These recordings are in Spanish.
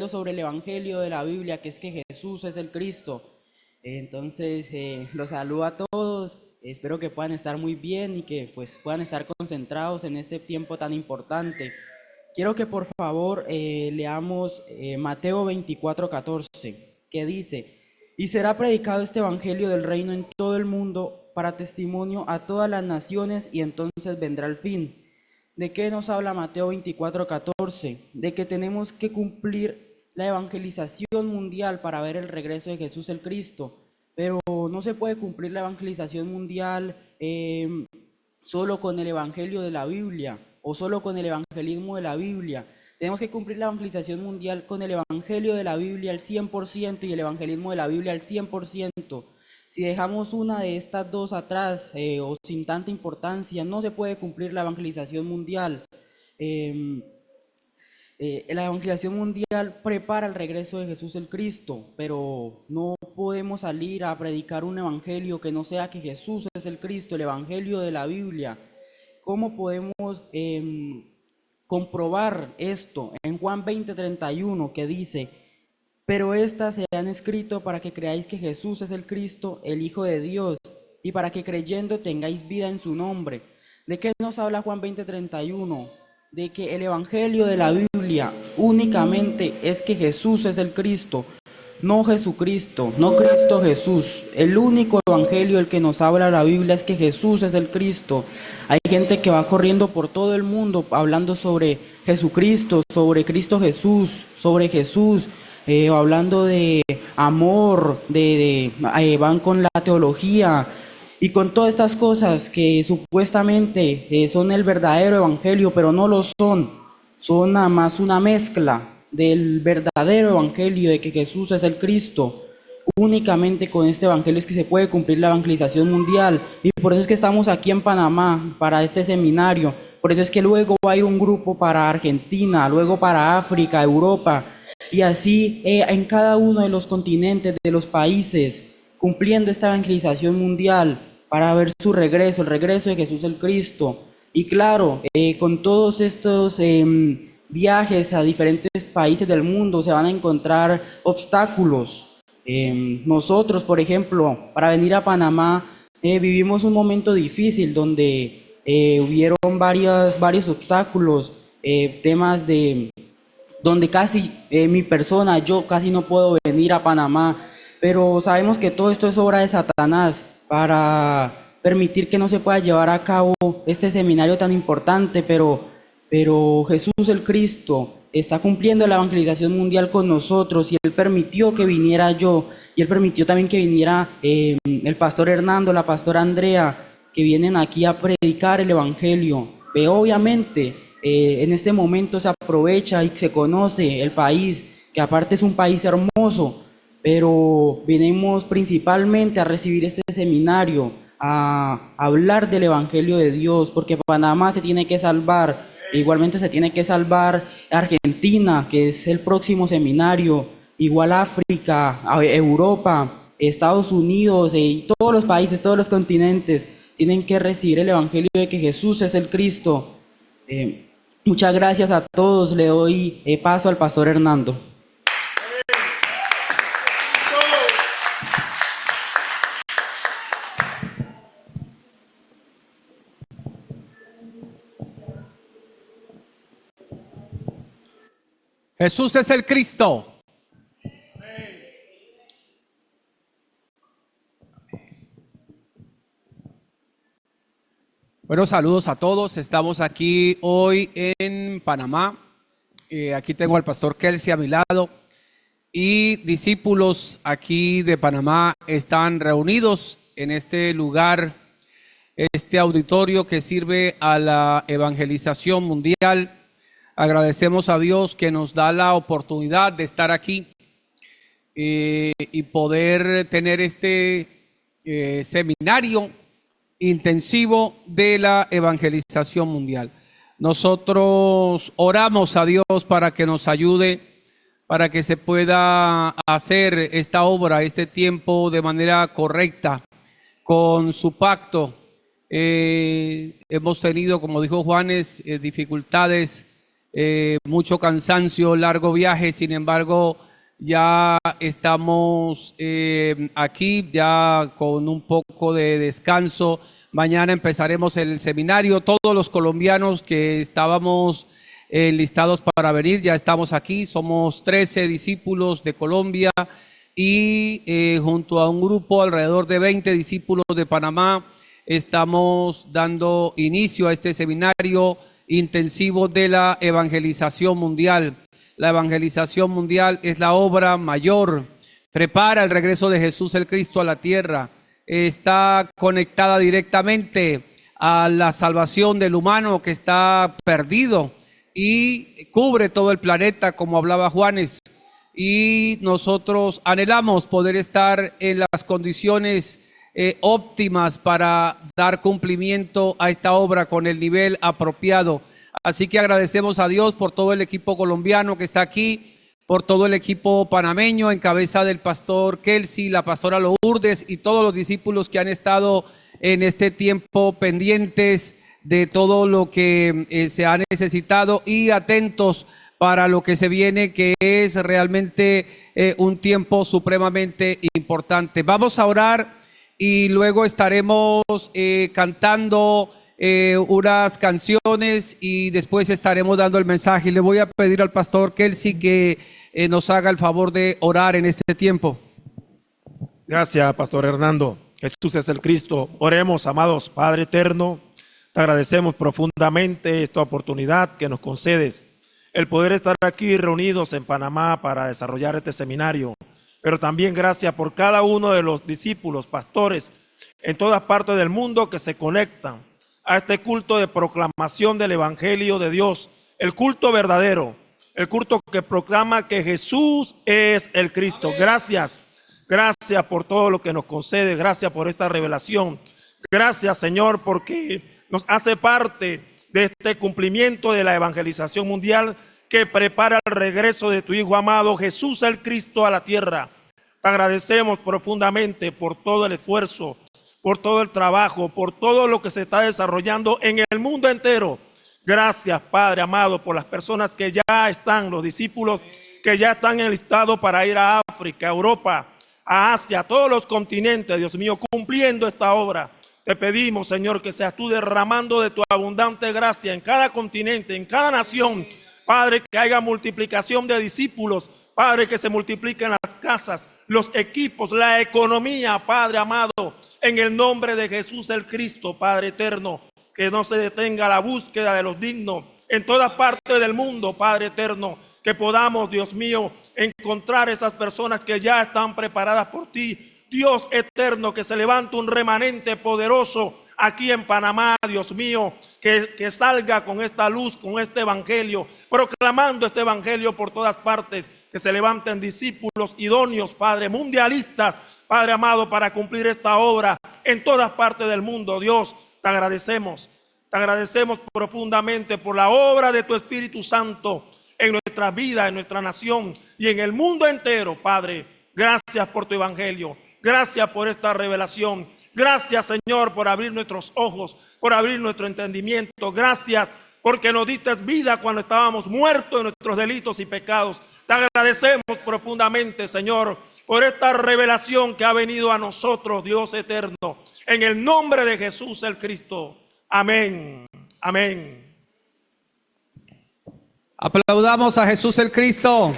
sobre el Evangelio de la Biblia, que es que Jesús es el Cristo. Entonces, los saludo a todos, espero que puedan estar muy bien y que pues puedan estar concentrados en este tiempo tan importante. Quiero que por favor leamos Mateo 24:14, que dice: y será predicado este Evangelio del reino en todo el mundo para testimonio a todas las naciones, y entonces vendrá el fin. ¿De qué nos habla Mateo 24:14? De que tenemos que cumplir la evangelización mundial para ver el regreso de Jesús el Cristo. Pero no se puede cumplir la evangelización mundial solo con el Evangelio de la Biblia o solo con el evangelismo de la Biblia. Tenemos que cumplir la evangelización mundial con el Evangelio de la Biblia al 100% y el evangelismo de la Biblia al 100%. Si dejamos una de estas dos atrás o sin tanta importancia, no se puede cumplir la evangelización mundial. La evangelización mundial prepara el regreso de Jesús el Cristo, pero no podemos salir a predicar un evangelio que no sea que Jesús es el Cristo, el evangelio de la Biblia. ¿Cómo podemos comprobar esto? En Juan 20:31, que dice: pero estas se han escrito para que creáis que Jesús es el Cristo, el Hijo de Dios, y para que creyendo tengáis vida en su nombre. ¿De qué nos habla Juan 20:31? De que el Evangelio de la Biblia únicamente es que Jesús es el Cristo, no Jesucristo, no Cristo Jesús. El único evangelio el que nos habla la Biblia es que Jesús es el Cristo. Hay gente que va corriendo por todo el mundo hablando sobre Jesucristo, sobre Cristo Jesús, sobre Jesús, hablando de amor, van con la teología y con todas estas cosas que supuestamente son el verdadero evangelio, pero no lo son. Son nada más una mezcla del verdadero evangelio de que Jesús es el Cristo. Únicamente con este evangelio es que se puede cumplir la evangelización mundial, y por eso es que estamos aquí en Panamá para este seminario. Por eso es que luego va a ir un grupo para Argentina, luego para África, Europa, y así en cada uno de los continentes, de los países, cumpliendo esta evangelización mundial para ver su regreso, el regreso de Jesús el Cristo. Y claro, con todos estos viajes a diferentes países del mundo se van a encontrar obstáculos. Nosotros, por ejemplo, para venir a Panamá, vivimos un momento difícil donde hubieron varios obstáculos, temas de donde casi mi persona, yo casi no puedo venir a Panamá, pero sabemos que todo esto es obra de Satanás para permitir que no se pueda llevar a cabo este seminario tan importante, pero Jesús el Cristo está cumpliendo la evangelización mundial con nosotros, y Él permitió que viniera yo, y Él permitió también que viniera el pastor Hernando, la pastora Andrea, que vienen aquí a predicar el evangelio. Obviamente en este momento se aprovecha y se conoce el país, que aparte es un país hermoso, pero venimos principalmente a recibir este seminario, a hablar del Evangelio de Dios, porque Panamá se tiene que salvar, igualmente se tiene que salvar Argentina, que es el próximo seminario, igual África, Europa, Estados Unidos y todos los países, todos los continentes tienen que recibir el Evangelio de que Jesús es el Cristo. Muchas gracias a todos. Le doy paso al pastor Hernando. Jesús es el Cristo. Bueno, saludos a todos. Estamos aquí hoy en Panamá. Aquí tengo al pastor Kelsey a mi lado, y discípulos aquí de Panamá están reunidos en este lugar, este auditorio que sirve a la evangelización mundial. Agradecemos a Dios que nos da la oportunidad de estar aquí y poder tener este seminario intensivo de la evangelización mundial. Nosotros oramos a Dios para que nos ayude, para que se pueda hacer esta obra, este tiempo de manera correcta, con su pacto. Hemos tenido, como dijo Juanes, dificultades mucho cansancio, largo viaje. Sin embargo, ya estamos aquí ya con un poco de descanso. Mañana empezaremos el seminario. Todos los colombianos que estábamos listados para venir, ya estamos aquí. Somos 13 discípulos de Colombia y junto a un grupo alrededor de 20 discípulos de Panamá estamos dando inicio a este seminario intensivo de la evangelización mundial. La evangelización mundial es la obra mayor, prepara el regreso de Jesús el Cristo a la tierra, está conectada directamente a la salvación del humano que está perdido y cubre todo el planeta, como hablaba Juanes. Y nosotros anhelamos poder estar en las condiciones óptimas para dar cumplimiento a esta obra con el nivel apropiado. Así que agradecemos a Dios por todo el equipo colombiano que está aquí, por todo el equipo panameño en cabeza del pastor Kelsey, la pastora Lourdes y todos los discípulos que han estado en este tiempo pendientes de todo lo que se ha necesitado y atentos para lo que se viene, que es realmente un tiempo supremamente importante. Vamos a orar y luego estaremos cantando unas canciones y después estaremos dando el mensaje. Le voy a pedir al pastor Kelsey que nos haga el favor de orar en este tiempo. Gracias, pastor Hernando. Jesús es el Cristo. Oremos, amados Padre eterno. Te agradecemos profundamente esta oportunidad que nos concedes, el poder estar aquí reunidos en Panamá para desarrollar este seminario. Pero también gracias por cada uno de los discípulos, pastores en todas partes del mundo que se conectan a este culto de proclamación del Evangelio de Dios, el culto verdadero, el culto que proclama que Jesús es el Cristo. Gracias, gracias por todo lo que nos concede, gracias por esta revelación. Gracias, Señor, porque nos hace parte de este cumplimiento de la evangelización mundial que prepara el regreso de tu Hijo amado, Jesús el Cristo, a la tierra. Te agradecemos profundamente por todo el esfuerzo, por todo el trabajo, por todo lo que se está desarrollando en el mundo entero. Gracias, Padre amado, por las personas que ya están, los discípulos que ya están enlistados para ir a África, a Europa, a Asia, a todos los continentes, Dios mío, cumpliendo esta obra. Te pedimos, Señor, que seas tú derramando de tu abundante gracia en cada continente, en cada nación. Padre, que haya multiplicación de discípulos. Padre, que se multipliquen las casas, los equipos, la economía, Padre amado. En el nombre de Jesús el Cristo, Padre eterno. Que no se detenga la búsqueda de los dignos en todas partes del mundo, Padre eterno. Que podamos, Dios mío, encontrar esas personas que ya están preparadas por ti. Dios eterno, que se levante un remanente poderoso aquí en Panamá, Dios mío, que salga con esta luz, con este evangelio, proclamando este evangelio por todas partes, que se levanten discípulos idóneos, Padre, mundialistas, Padre amado, para cumplir esta obra en todas partes del mundo. Dios, te agradecemos profundamente por la obra de tu Espíritu Santo en nuestra vida, en nuestra nación y en el mundo entero, Padre. Gracias por tu evangelio, gracias por esta revelación, gracias, Señor, por abrir nuestros ojos, por abrir nuestro entendimiento, gracias porque nos diste vida cuando estábamos muertos en nuestros delitos y pecados. Te agradecemos profundamente, Señor, por esta revelación que ha venido a nosotros, Dios eterno, en el nombre de Jesús el Cristo. Amén, amén. Aplaudamos a Jesús el Cristo.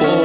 Oh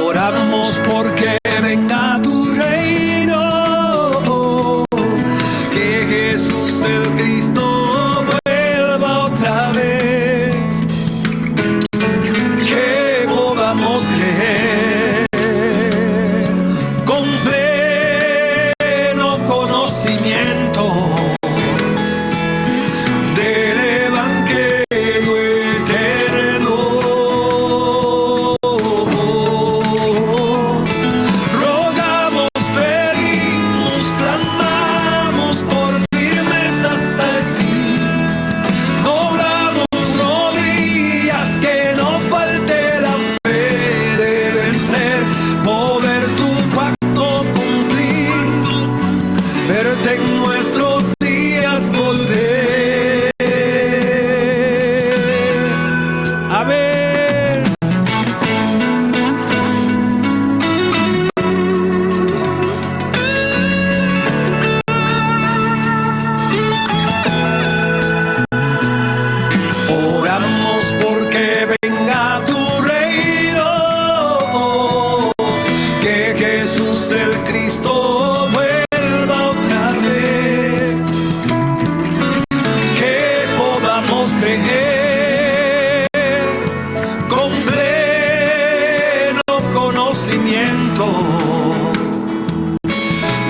canto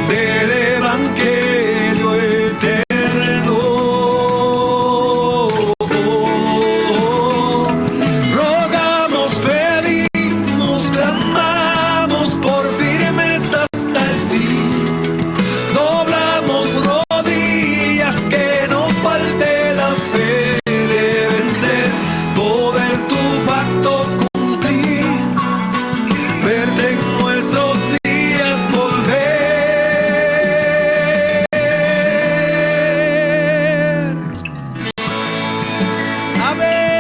del Evangelio eterno. Rogamos, pedimos, clamamos por firmeza hasta el fin. Doblamos rodillas, que no falte la fe de vencer, poder tu pacto cumplir, verte en nuestros días volver. Amén.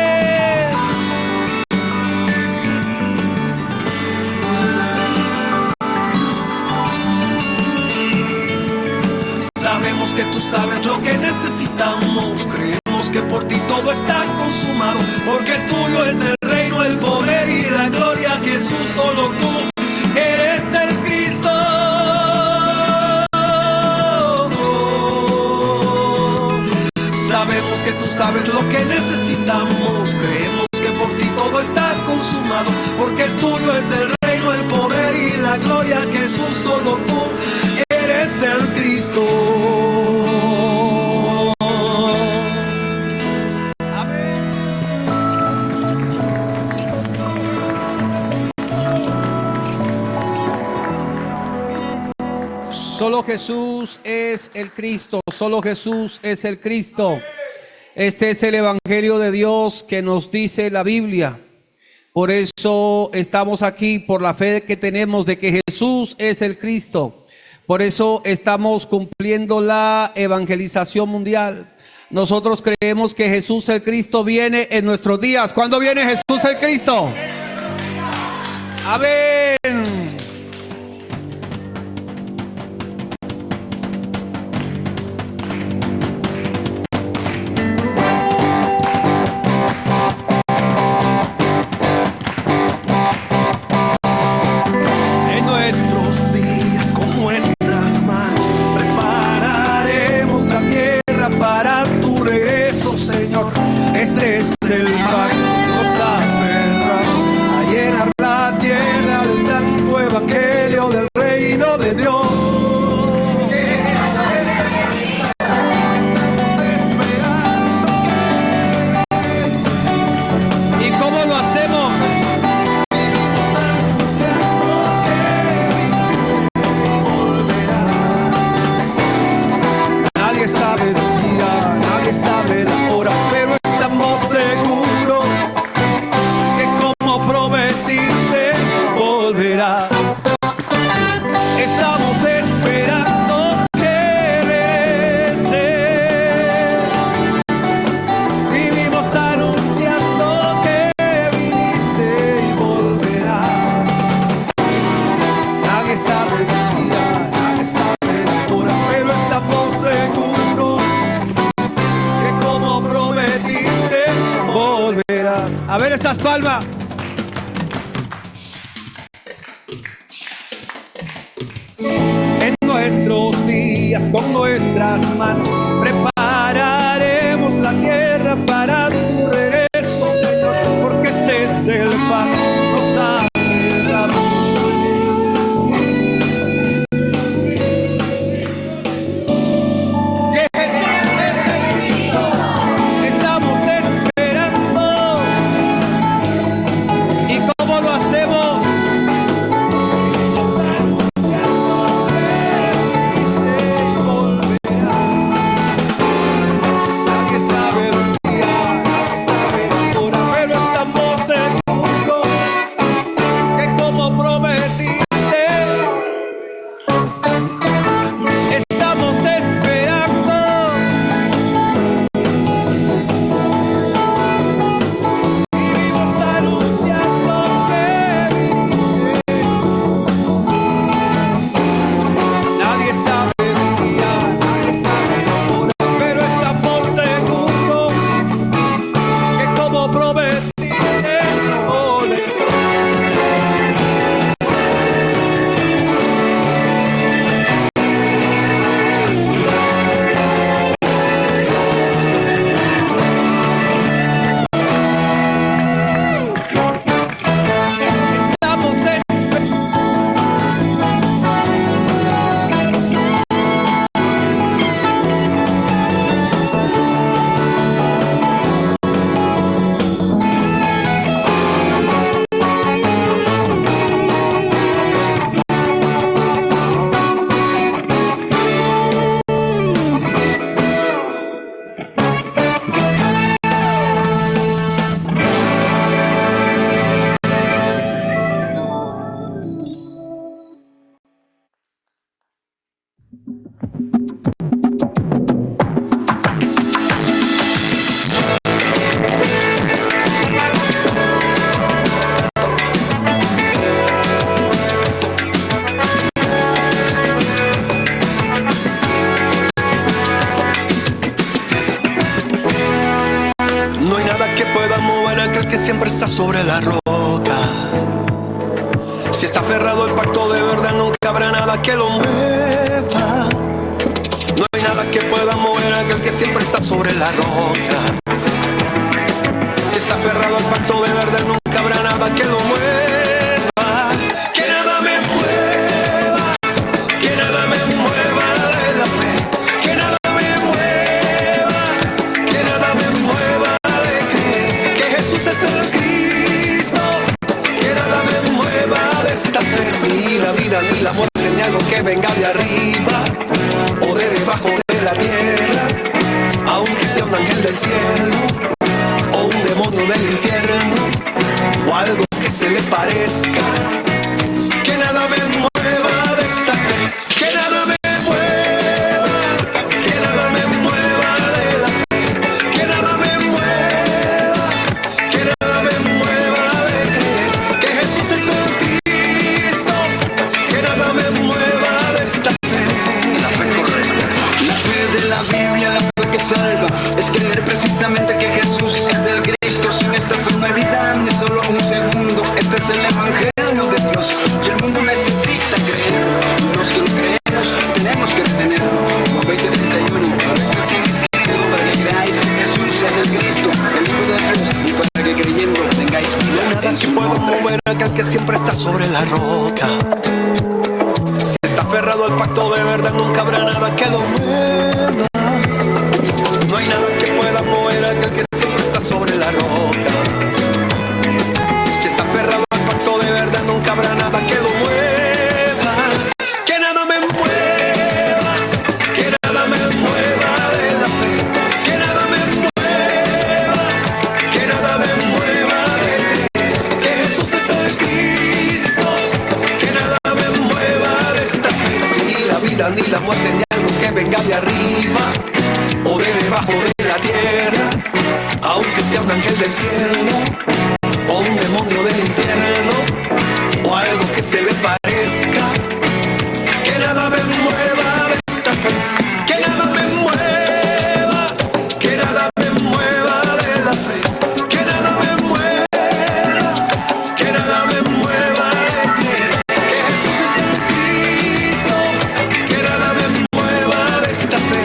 Sabemos que tú sabes lo que necesitamos, creemos que por ti todo está consumado, porque tuyo es el reino, el poder y la gloria. Jesús, solo tú eres el Cristo. Sabemos que tú sabes lo que necesitamos, creemos que por ti todo está consumado, porque tuyo es el reino, el poder y la gloria. Jesús, solo tú eres el Cristo. Amén. Solo Jesús es el Cristo, solo Jesús es el Cristo. Este es el Evangelio de Dios que nos dice la Biblia. Por eso estamos aquí, por la fe que tenemos de que Jesús es el Cristo. Por eso estamos cumpliendo la evangelización mundial. Nosotros creemos que Jesús el Cristo viene en nuestros días. ¿Cuándo viene Jesús el Cristo? Amén. En nuestros días, con nuestras manos, prepararemos la tierra para tu regreso, Señor. Este es el pacto que nos aferramos a llenar la tierra del santo evangelio del reino de Dios. Estamos esperando que ¿Y cómo lo hacemos? vivimos anunciando que volverás. Nadie sabe el día, nadie sabe la hora, pero estamos seguros que como prometiste volverás. Estamos esperando que regreses. Vivimos anunciando que viniste y volverás. Nadie sabe el día, nadie sabe la hora, pero estamos seguros que como prometiste volverás. A ver estas palmas. En nuestros días, con nuestras manos, prepararemos la tierra para tu regreso, Señor, porque este es el pan que nos aferramos. Que Jesús es el Cristo, estamos esperando. ¿Y cómo lo hacemos? sobre la roca. Si está aferrado al pacto de verdad, nunca habrá nada que lo mueva. No hay nada que pueda mover a aquel que siempre está sobre la roca. Si está aferrado al pacto de verdad, nunca habrá nada que lo mueva. Que nada me mueva, que nada me mueva de la fe. Que nada me mueva, que nada me mueva de creer que Jesús es el Cristo. Que nada me mueva de esta fe. Ni la vida, ni la muerte, ni algo que venga de arriba o de debajo de la tierra. Aunque sea un ángel del cielo o un demonio del infierno, o algo que se le parezca, que nada me mueva de esta fe. Que nada me mueva, que nada me mueva de la fe. Que nada me mueva, que nada me mueva de creer que Jesús es el Cristo. Que nada me mueva de esta fe. La fe correcta, La fe de la Biblia, la fe que salva, es creer precisamente que Jesús es el Cristo. Sin esta fe no hay vida ni solo un segundo. Este es el Evangelio de Dios y el mundo necesita creer. Y los que lo creemos tenemos que retenerlo. Juan 20:31, ahora está sin escrito para que creáis que Jesús es el Cristo, el Hijo de Dios, y para que creyendo tengáis no hay vida nada en que su pueda nombre. mover a aquel que siempre está sobre la roca. Si está aferrado al pacto de verdad, nunca habrá nada que lo mueva. No hay nada que pueda mover a aquel que siempre está sobre la roca. Si está aferrado al pacto de verdad, nunca habrá nada que lo mueva. Que nada me mueva, que nada me mueva de la fe. Que nada me mueva, que nada me mueva de creer que Jesús es el Cristo. Que nada me mueva de esta fe. Ni la vida, ni la muerte, ni algo que venga de arriba o de debajo de la tierra. Aunque sea un ángel del cielo o un demonio del infierno, o algo que se le parezca, que nada me mueva de esta fe. Que nada me mueva, que nada me mueva de la fe. Que nada me mueva, que nada me mueva de creer que Jesús es el Cristo. Que nada me mueva de esta fe.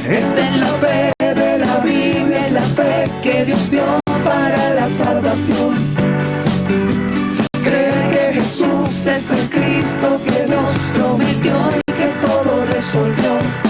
Esta es la fe de la Biblia, es la fe que Dios dio para la salvación. Creer que Jesús es el Cristo que Dios prometió y que todo resolvió.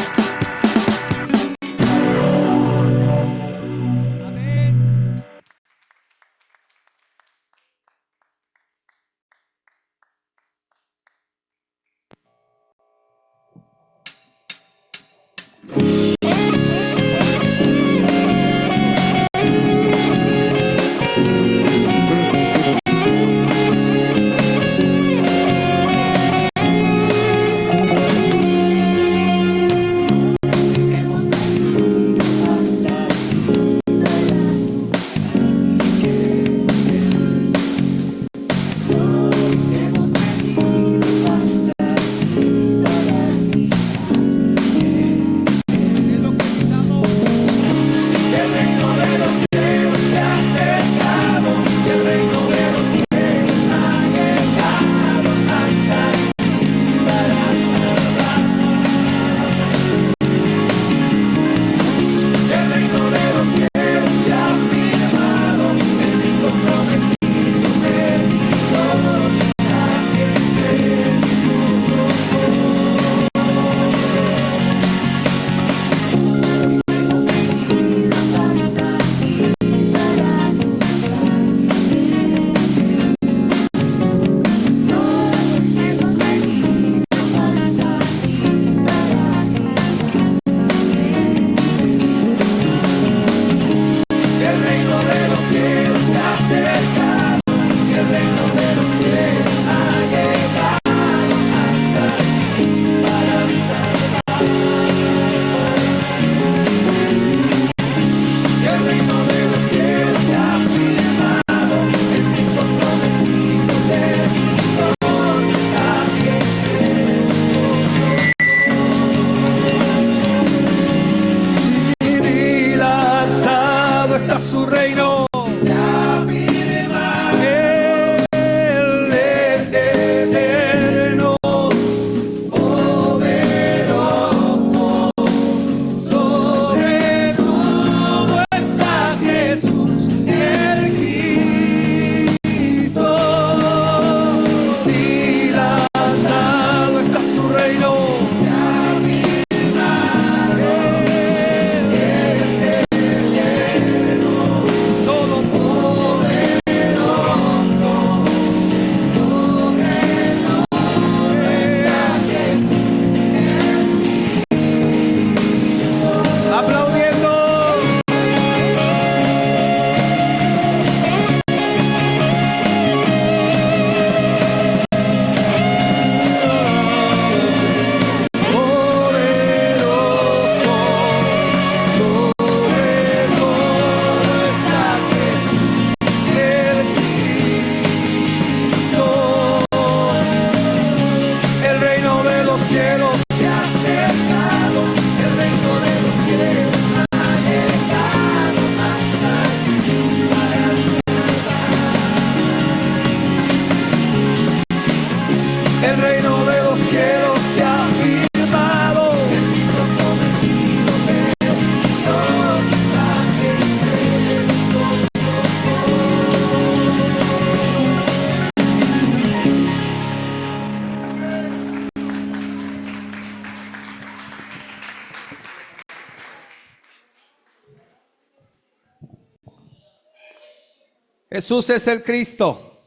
Jesús es el Cristo.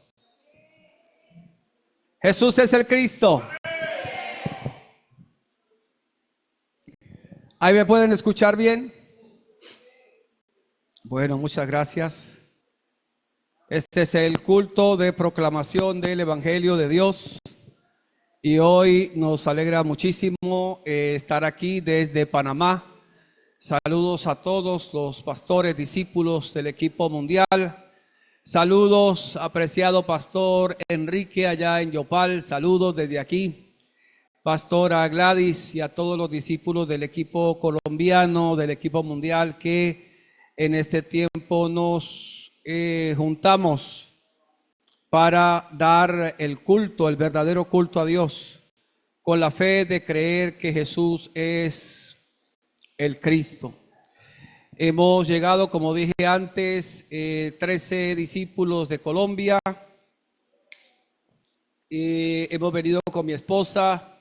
Jesús es el Cristo. ¿Ahí me pueden escuchar bien? Bueno, muchas gracias. Este es el culto de proclamación del Evangelio de Dios. Y hoy nos alegra muchísimo estar aquí desde Panamá. Saludos a todos los pastores, discípulos del equipo mundial. Saludos, apreciado pastor Enrique allá en Yopal. Saludos desde aquí. Pastora Gladys y a todos los discípulos del equipo colombiano, del equipo mundial, que en este tiempo nos juntamos para dar el culto, el verdadero culto a Dios, con la fe de creer que Jesús es el Cristo. Hemos llegado, como dije antes, 13 discípulos de Colombia. Hemos venido con mi esposa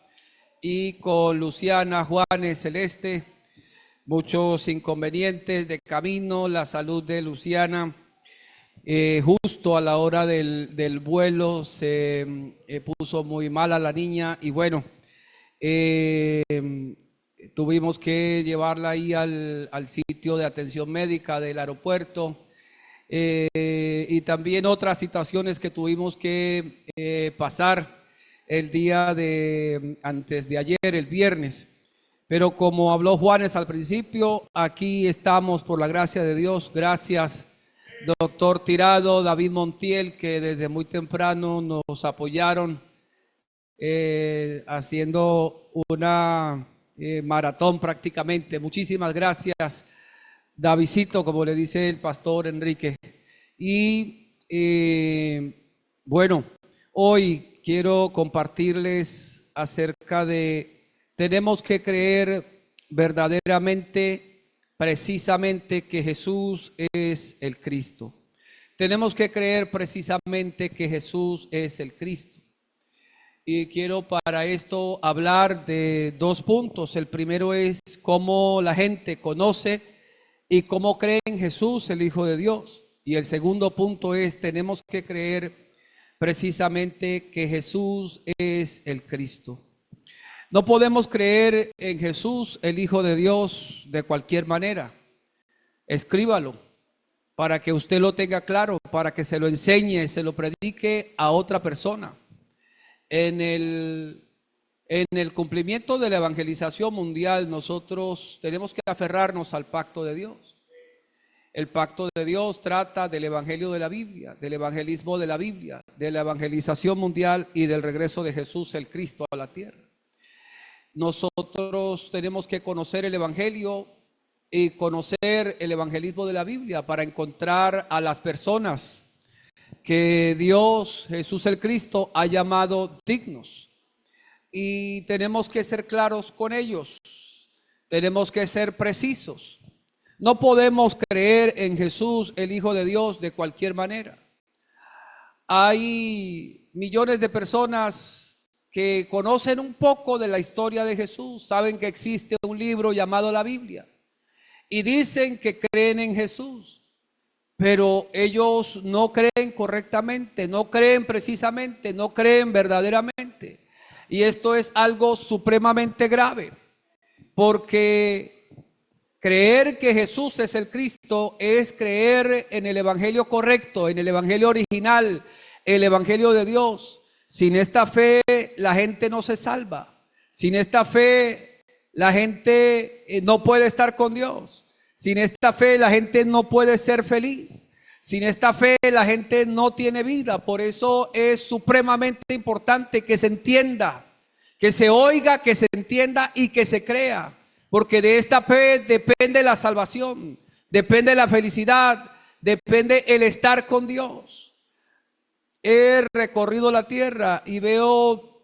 y con Luciana, Juanes, Celeste. Muchos inconvenientes de camino, la salud de Luciana. Justo a la hora del vuelo se puso muy mala la niña y bueno, tuvimos que llevarla ahí al sitio de atención médica del aeropuerto y también otras situaciones que tuvimos que pasar el día antes de ayer, el viernes. Pero como habló Juanes al principio, aquí estamos por la gracia de Dios. Gracias, doctor Tirado, David Montiel, que desde muy temprano nos apoyaron haciendo una maratón prácticamente. Muchísimas gracias, Davidcito, como le dice el pastor Enrique. Y bueno, hoy quiero compartirles acerca de tenemos que creer verdaderamente, precisamente que Jesús es el Cristo. Tenemos que creer precisamente que Jesús es el Cristo. Y quiero para esto hablar de dos puntos. El primero es cómo la gente conoce y cómo cree en Jesús, el Hijo de Dios. Y el segundo punto es tenemos que creer precisamente que Jesús es el Cristo. No podemos creer en Jesús, el Hijo de Dios, de cualquier manera. Escríbalo para que usted lo tenga claro, para que se lo enseñe, se lo predique a otra persona. En el cumplimiento de la evangelización mundial, nosotros tenemos que aferrarnos al pacto de Dios. El pacto de Dios trata del evangelio de la Biblia, del evangelismo de la Biblia, de la evangelización mundial y del regreso de Jesús, el Cristo, a la tierra. Nosotros tenemos que conocer el evangelio y conocer el evangelismo de la Biblia para encontrar a las personas que Dios, Jesús el Cristo, ha llamado dignos. Y tenemos que ser claros con ellos. Tenemos que ser precisos. No podemos creer en Jesús, el Hijo de Dios, de cualquier manera. Hay millones de personas que conocen un poco de la historia de Jesús, saben que existe un libro llamado la Biblia y dicen que creen en Jesús, pero ellos no creen correctamente, no creen precisamente, no creen verdaderamente. Y esto es algo supremamente grave, porque creer que Jesús es el Cristo es creer en el evangelio correcto, en el evangelio original, el evangelio de Dios. Sin esta fe la gente no se salva. Sin esta fe la gente no puede estar con Dios. Sin esta fe la gente no puede ser feliz. Sin esta fe la gente no tiene vida. Por eso es supremamente importante que se entienda, que se oiga, que se entienda y que se crea. Porque de esta fe depende la salvación, depende la felicidad, depende el estar con Dios. He recorrido la tierra y veo,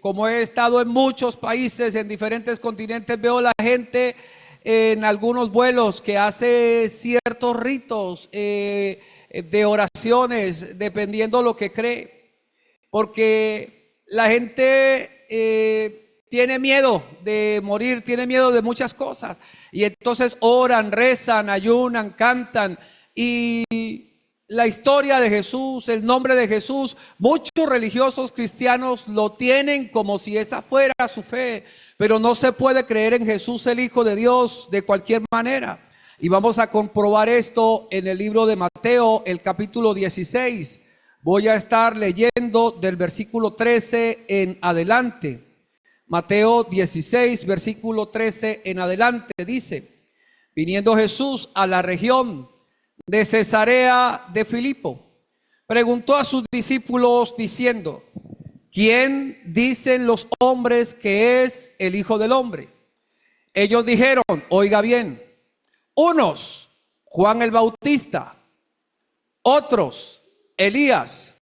como he estado en muchos países, en diferentes continentes, veo la gente en algunos vuelos que hace ciertos ritos de oraciones, dependiendo lo que cree. Porque la gente tiene miedo de morir, tiene miedo de muchas cosas. Y entonces oran, rezan, ayunan, cantan y la historia de Jesús, el nombre de Jesús, muchos religiosos cristianos lo tienen como si esa fuera su fe, pero no se puede creer en Jesús, el Hijo de Dios, de cualquier manera. Y vamos a comprobar esto en el libro de Mateo, el capítulo 16. Voy a estar leyendo del versículo 13 en adelante. Mateo 16, versículo 13 en adelante, dice: viniendo Jesús a la región de Cesarea de Filipo, preguntó a sus discípulos diciendo: ¿quién dicen los hombres que es el Hijo del Hombre? Ellos dijeron, oiga bien, unos Juan el Bautista, otros Elías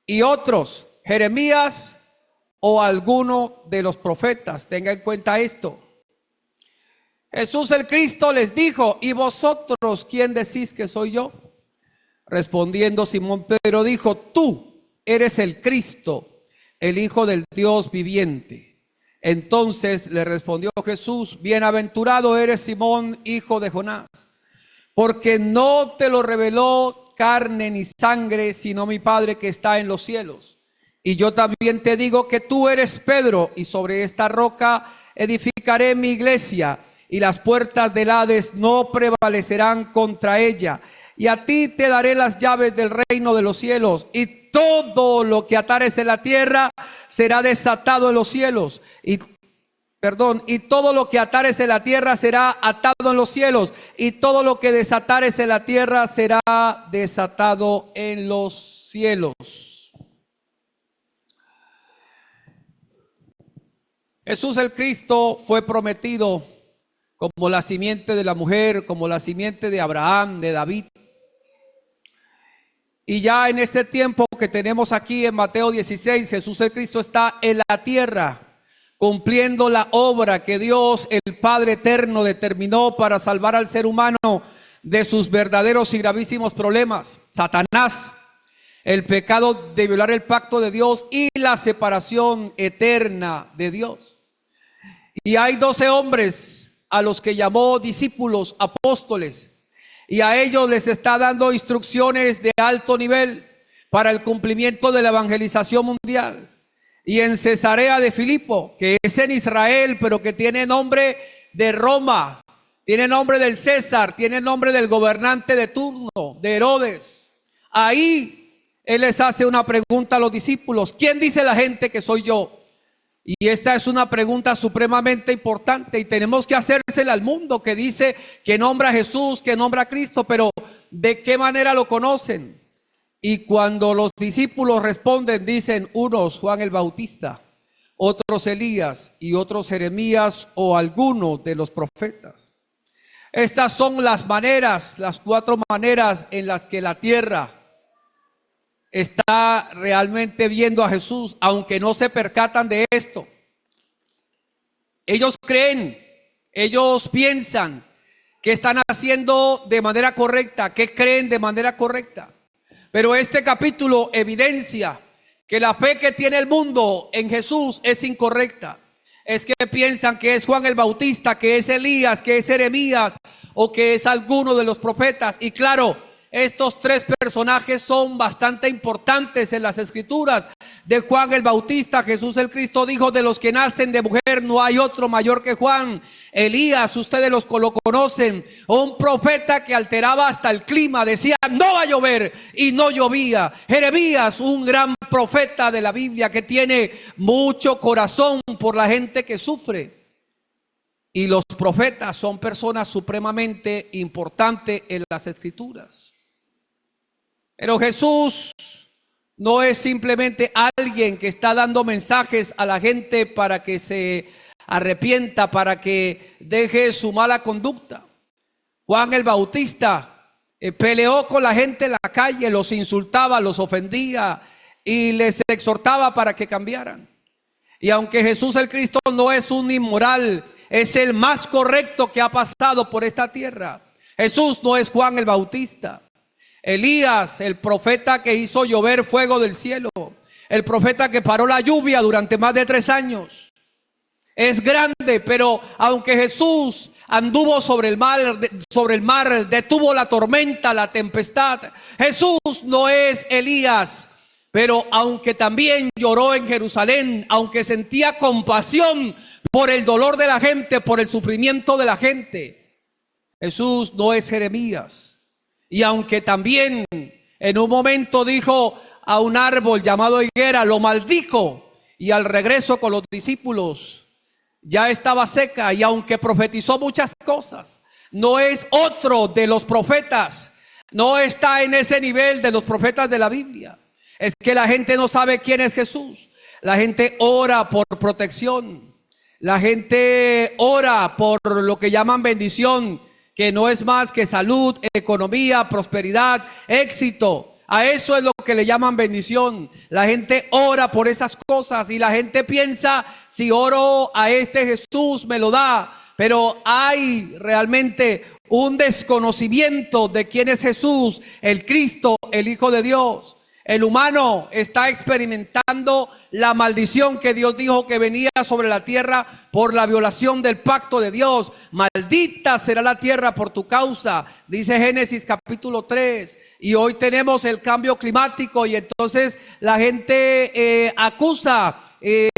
y otros Jeremías o alguno de los profetas. Tenga en cuenta esto. Jesús el Cristo les dijo: ¿y vosotros quién decís que soy yo? Respondiendo Simón Pedro dijo: tú eres el Cristo, el Hijo del Dios viviente. Entonces le respondió Jesús: bienaventurado eres Simón, hijo de Jonás, porque no te lo reveló carne ni sangre, sino mi Padre que está en los cielos. Y yo también te digo que tú eres Pedro, y sobre esta roca edificaré mi iglesia, y las puertas del Hades no prevalecerán contra ella. Y a ti te daré las llaves del reino de los cielos, y todo lo que atares en la tierra será desatado en los cielos. Y todo lo que atares en la tierra será atado en los cielos, y todo lo que desatares en la tierra será desatado en los cielos. Jesús el Cristo fue prometido como la simiente de la mujer, como la simiente de Abraham, de David. Y ya en este tiempo que tenemos aquí en Mateo 16, Jesús el Cristo está en la tierra, cumpliendo la obra que Dios, el Padre eterno, determinó para salvar al ser humano de sus verdaderos y gravísimos problemas: Satanás, el pecado de violar el pacto de Dios y la separación eterna de Dios. Y hay 12 hombres a los que llamó discípulos, apóstoles, y a ellos les está dando instrucciones de alto nivel para el cumplimiento de la evangelización mundial. Y en Cesarea de Filipo, que es en Israel, pero que tiene nombre de Roma, tiene nombre del César, tiene nombre del gobernante de turno, de Herodes, ahí él les hace una pregunta a los discípulos: ¿quién dice la gente que soy yo? Y esta es una pregunta supremamente importante, y tenemos que hacérsela al mundo, que dice que nombra a Jesús, que nombra a Cristo, pero ¿de qué manera lo conocen? Y cuando los discípulos responden, dicen unos Juan el Bautista, otros Elías y otros Jeremías o algunos de los profetas. Estas son las maneras, las 4 maneras en las que la tierra está realmente viendo a Jesús, aunque no se percatan de esto. Ellos creen, ellos piensan que están haciendo de manera correcta, que creen de manera correcta. Pero este capítulo evidencia que la fe que tiene el mundo en Jesús es incorrecta. Es que piensan que es Juan el Bautista, que es Elías, que es Jeremías o que es alguno de los profetas. Y claro, estos 3 personajes son bastante importantes en las escrituras. De Juan el Bautista, Jesús el Cristo dijo: de los que nacen de mujer no hay otro mayor que Juan. Elías, ustedes lo conocen, un profeta que alteraba hasta el clima, decía no va a llover y no llovía. Jeremías, un gran profeta de la Biblia que tiene mucho corazón por la gente que sufre. Y los profetas son personas supremamente importantes en las escrituras. Pero Jesús no es simplemente alguien que está dando mensajes a la gente para que se arrepienta, para que deje su mala conducta. Juan el Bautista peleó con la gente en la calle, los insultaba, los ofendía y les exhortaba para que cambiaran. Y aunque Jesús el Cristo no es un inmoral, es el más correcto que ha pasado por esta tierra. Jesús no es Juan el Bautista. Elías, el profeta que hizo llover fuego del cielo, el profeta que paró la lluvia durante más de 3 años, es grande. Pero aunque Jesús anduvo sobre el mar, detuvo la tormenta, la tempestad, Jesús no es Elías. Pero aunque también lloró en Jerusalén, aunque sentía compasión por el dolor de la gente, por el sufrimiento de la gente, Jesús no es Jeremías. Y aunque también en un momento dijo a un árbol llamado higuera, lo maldijo, y al regreso con los discípulos ya estaba seca, y aunque profetizó muchas cosas, no es otro de los profetas, no está en ese nivel de los profetas de la Biblia. Es que la gente no sabe quién es Jesús. La gente ora por protección, la gente ora por lo que llaman bendición, que no es más que salud, economía, prosperidad, éxito. A eso es lo que le llaman bendición. La gente ora por esas cosas y la gente piensa, si oro a este Jesús me lo da. Pero hay realmente un desconocimiento de quién es Jesús, el Cristo, el Hijo de Dios. El humano está experimentando la maldición que Dios dijo que venía sobre la tierra por la violación del pacto de Dios. Maldita será la tierra por tu causa, dice Génesis capítulo 3. Y hoy tenemos el cambio climático y entonces la gente acusa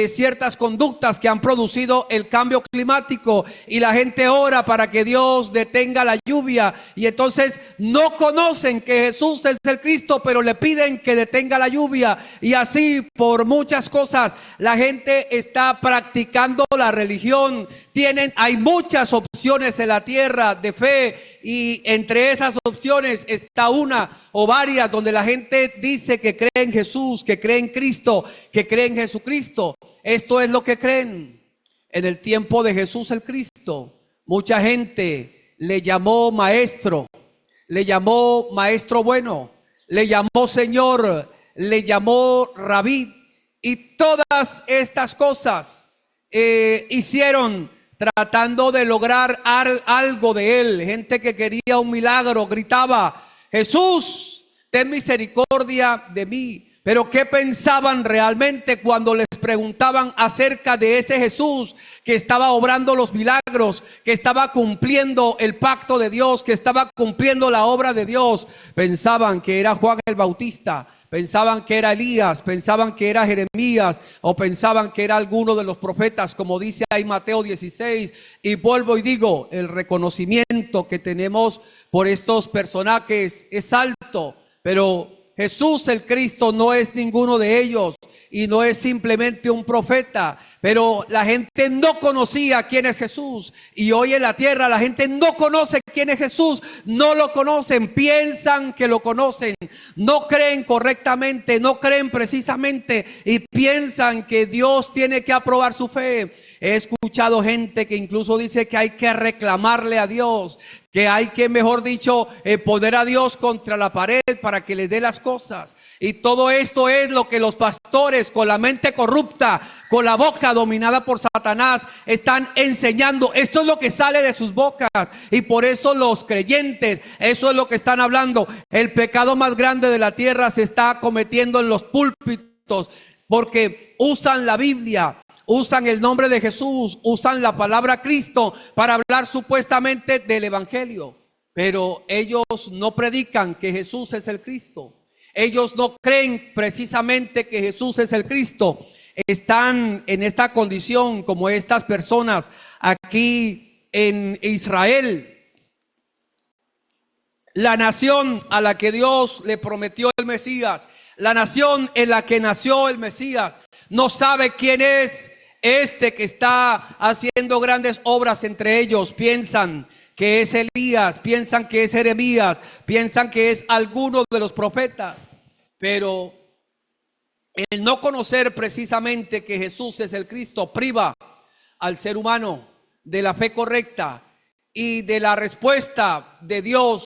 ciertas conductas que han producido el cambio climático y la gente ora para que Dios detenga la lluvia y entonces no conocen que Jesús es el Cristo, pero le piden que detenga la lluvia y así por muchas cosas la gente está practicando la religión. Hay muchas opciones en la tierra de fe y entre esas opciones está una o varias donde la gente dice que cree en Jesús, que cree en Cristo, que cree en Jesucristo. Esto es lo que creen. En el tiempo de Jesús el Cristo, mucha gente le llamó maestro, le llamó maestro bueno, le llamó Señor, le llamó Rabí y todas estas cosas hicieron tratando de lograr algo de él. Gente que quería un milagro gritaba: Jesús, ten misericordia de mí. Pero ¿qué pensaban realmente cuando les preguntaban acerca de ese Jesús que estaba obrando los milagros, que estaba cumpliendo el pacto de Dios, que estaba cumpliendo la obra de Dios? Pensaban que era Juan el Bautista, pensaban que era Elías, pensaban que era Jeremías o pensaban que era alguno de los profetas, como dice ahí Mateo 16. Y vuelvo y digo, el reconocimiento que tenemos por estos personajes es alto, pero Jesús el Cristo no es ninguno de ellos y no es simplemente un profeta. Pero la gente no conocía quién es Jesús y hoy en la tierra la gente no conoce quién es Jesús, no lo conocen, piensan que lo conocen, no creen correctamente, no creen precisamente y piensan que Dios tiene que aprobar su fe. He escuchado gente que incluso dice que hay que reclamarle a Dios, que hay que, mejor dicho, poner a Dios contra la pared para que le dé las cosas. Y todo esto es lo que los pastores con la mente corrupta, con la boca dominada por Satanás, están enseñando. Esto es lo que sale de sus bocas. Y por eso los creyentes, eso es lo que están hablando. El pecado más grande de la tierra se está cometiendo en los púlpitos, porque usan la Biblia, usan el nombre de Jesús, usan la palabra Cristo para hablar supuestamente del evangelio. Pero ellos no predican que Jesús es el Cristo. Ellos no creen precisamente que Jesús es el Cristo. Están en esta condición como estas personas aquí en Israel, la nación a la que Dios le prometió el Mesías, la nación en la que nació el Mesías, no sabe quién es este que está haciendo grandes obras entre ellos. Piensan que es Elías, piensan que es Jeremías, piensan que es alguno de los profetas. Pero el no conocer precisamente que Jesús es el Cristo priva al ser humano de la fe correcta y de la respuesta de Dios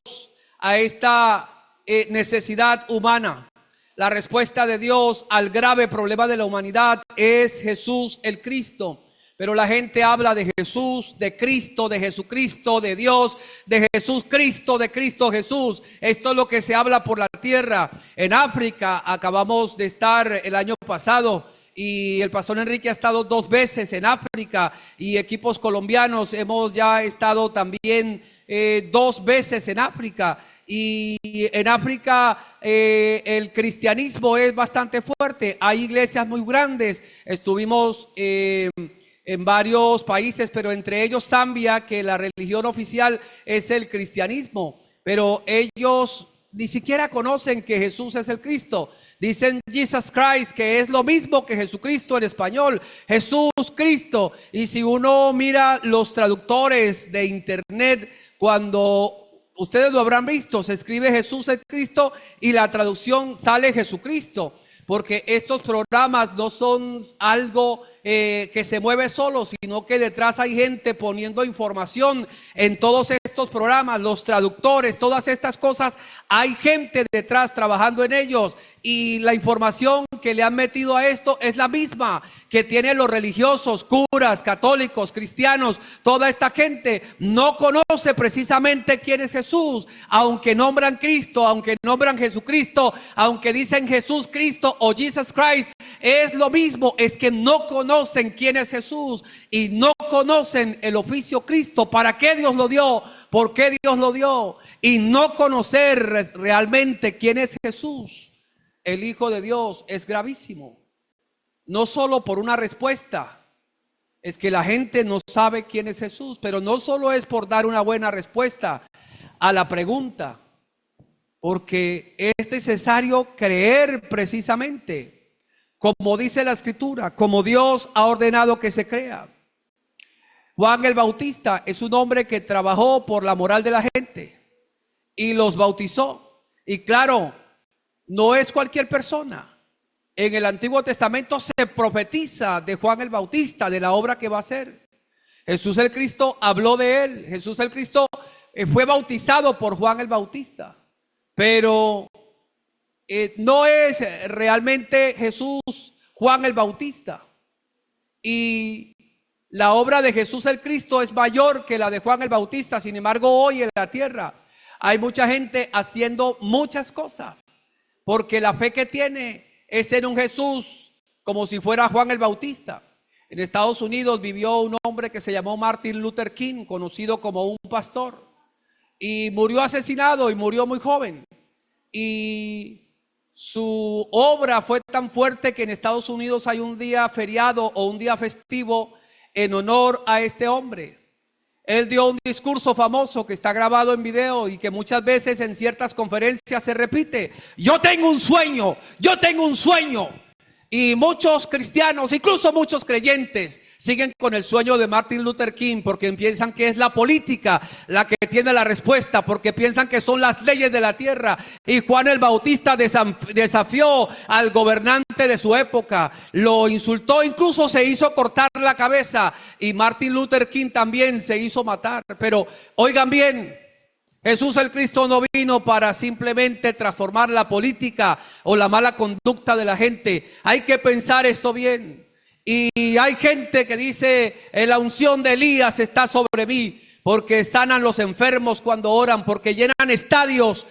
a esta necesidad humana. La respuesta de Dios al grave problema de la humanidad es Jesús el Cristo. Pero la gente habla de Jesús, de Cristo, de Jesucristo, de Dios, de Jesús Cristo, de Cristo Jesús. Esto es lo que se habla por la tierra. En África acabamos de estar el año pasado y el pastor Enrique ha estado 2 veces en África y equipos colombianos hemos ya estado también 2 veces en África. Y en África el cristianismo es bastante fuerte. Hay iglesias muy grandes. Estuvimos en varios países, pero entre ellos Zambia, que la religión oficial es el cristianismo, pero ellos ni siquiera conocen que Jesús es el Cristo. Dicen Jesus Christ, que es lo mismo que Jesucristo en español, Jesús Cristo. Y si uno mira los traductores de internet, cuando ustedes lo habrán visto, se escribe Jesús el Cristo y la traducción sale Jesucristo, porque estos programas no son algo que se mueve solo, sino que detrás hay gente poniendo información en todos estos estos programas, los traductores, todas estas cosas, hay gente detrás trabajando en ellos, y la información que le han metido a esto es la misma que tienen los religiosos, curas, católicos, cristianos. Toda esta gente no conoce precisamente quién es Jesús, aunque nombran Cristo, aunque nombran Jesucristo, aunque dicen Jesús Cristo o Jesus Christ, es lo mismo, es que no conocen quién es Jesús y no conocen el oficio Cristo, para qué Dios lo dio, por qué Dios lo dio, y no conocer realmente quién es Jesús, el Hijo de Dios, es gravísimo. No solo por una respuesta, es que la gente no sabe quién es Jesús, pero no solo es por dar una buena respuesta a la pregunta, porque es necesario creer precisamente, como dice la Escritura, como Dios ha ordenado que se crea. Juan el Bautista es un hombre que trabajó por la moral de la gente y los bautizó. Y claro, no es cualquier persona. En el Antiguo Testamento se profetiza de Juan el Bautista, de la obra que va a hacer. Jesús el Cristo habló de él. Jesús el Cristo fue bautizado por Juan el Bautista. Pero no es realmente Jesús Juan el Bautista. Y la obra de Jesús el Cristo es mayor que la de Juan el Bautista. Sin embargo, hoy en la tierra hay mucha gente haciendo muchas cosas, porque la fe que tiene es en un Jesús como si fuera Juan el Bautista. En Estados Unidos vivió un hombre que se llamó Martin Luther King, conocido como un pastor, y murió asesinado y murió muy joven. Y su obra fue tan fuerte que en Estados Unidos hay un día feriado o un día festivo en honor a este hombre. Él dio un discurso famoso que está grabado en video y que muchas veces en ciertas conferencias se repite: yo tengo un sueño, yo tengo un sueño. Y muchos cristianos, incluso muchos creyentes, siguen con el sueño de Martin Luther King, porque piensan que es la política la que tiene la respuesta, porque piensan que son las leyes de la tierra. Y Juan el Bautista desafió al gobernante de su época, lo insultó, incluso se hizo cortar la cabeza, y Martin Luther King también se hizo matar. Pero oigan bien, Jesús el Cristo no vino para simplemente transformar la política o la mala conducta de la gente. Hay que pensar esto bien. Y hay gente que dice: la unción de Elías está sobre mí, porque sanan los enfermos cuando oran, porque llenan estadios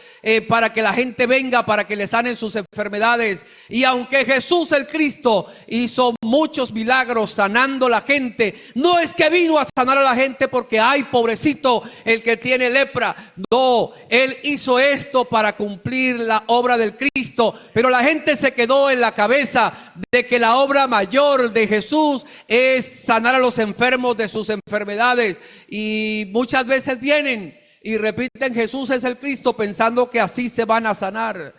para que la gente venga, para que le sanen sus enfermedades. Y aunque Jesús el Cristo hizo muchos milagros sanando a la gente, no es que vino a sanar a la gente porque ay, pobrecito el que tiene lepra. No, Él hizo esto para cumplir la obra del Cristo. Pero la gente se quedó en la cabeza de que la obra mayor de Jesús es sanar a los enfermos de sus enfermedades. Y muchas veces vienen y repiten: Jesús es el Cristo, pensando que así se van a sanar.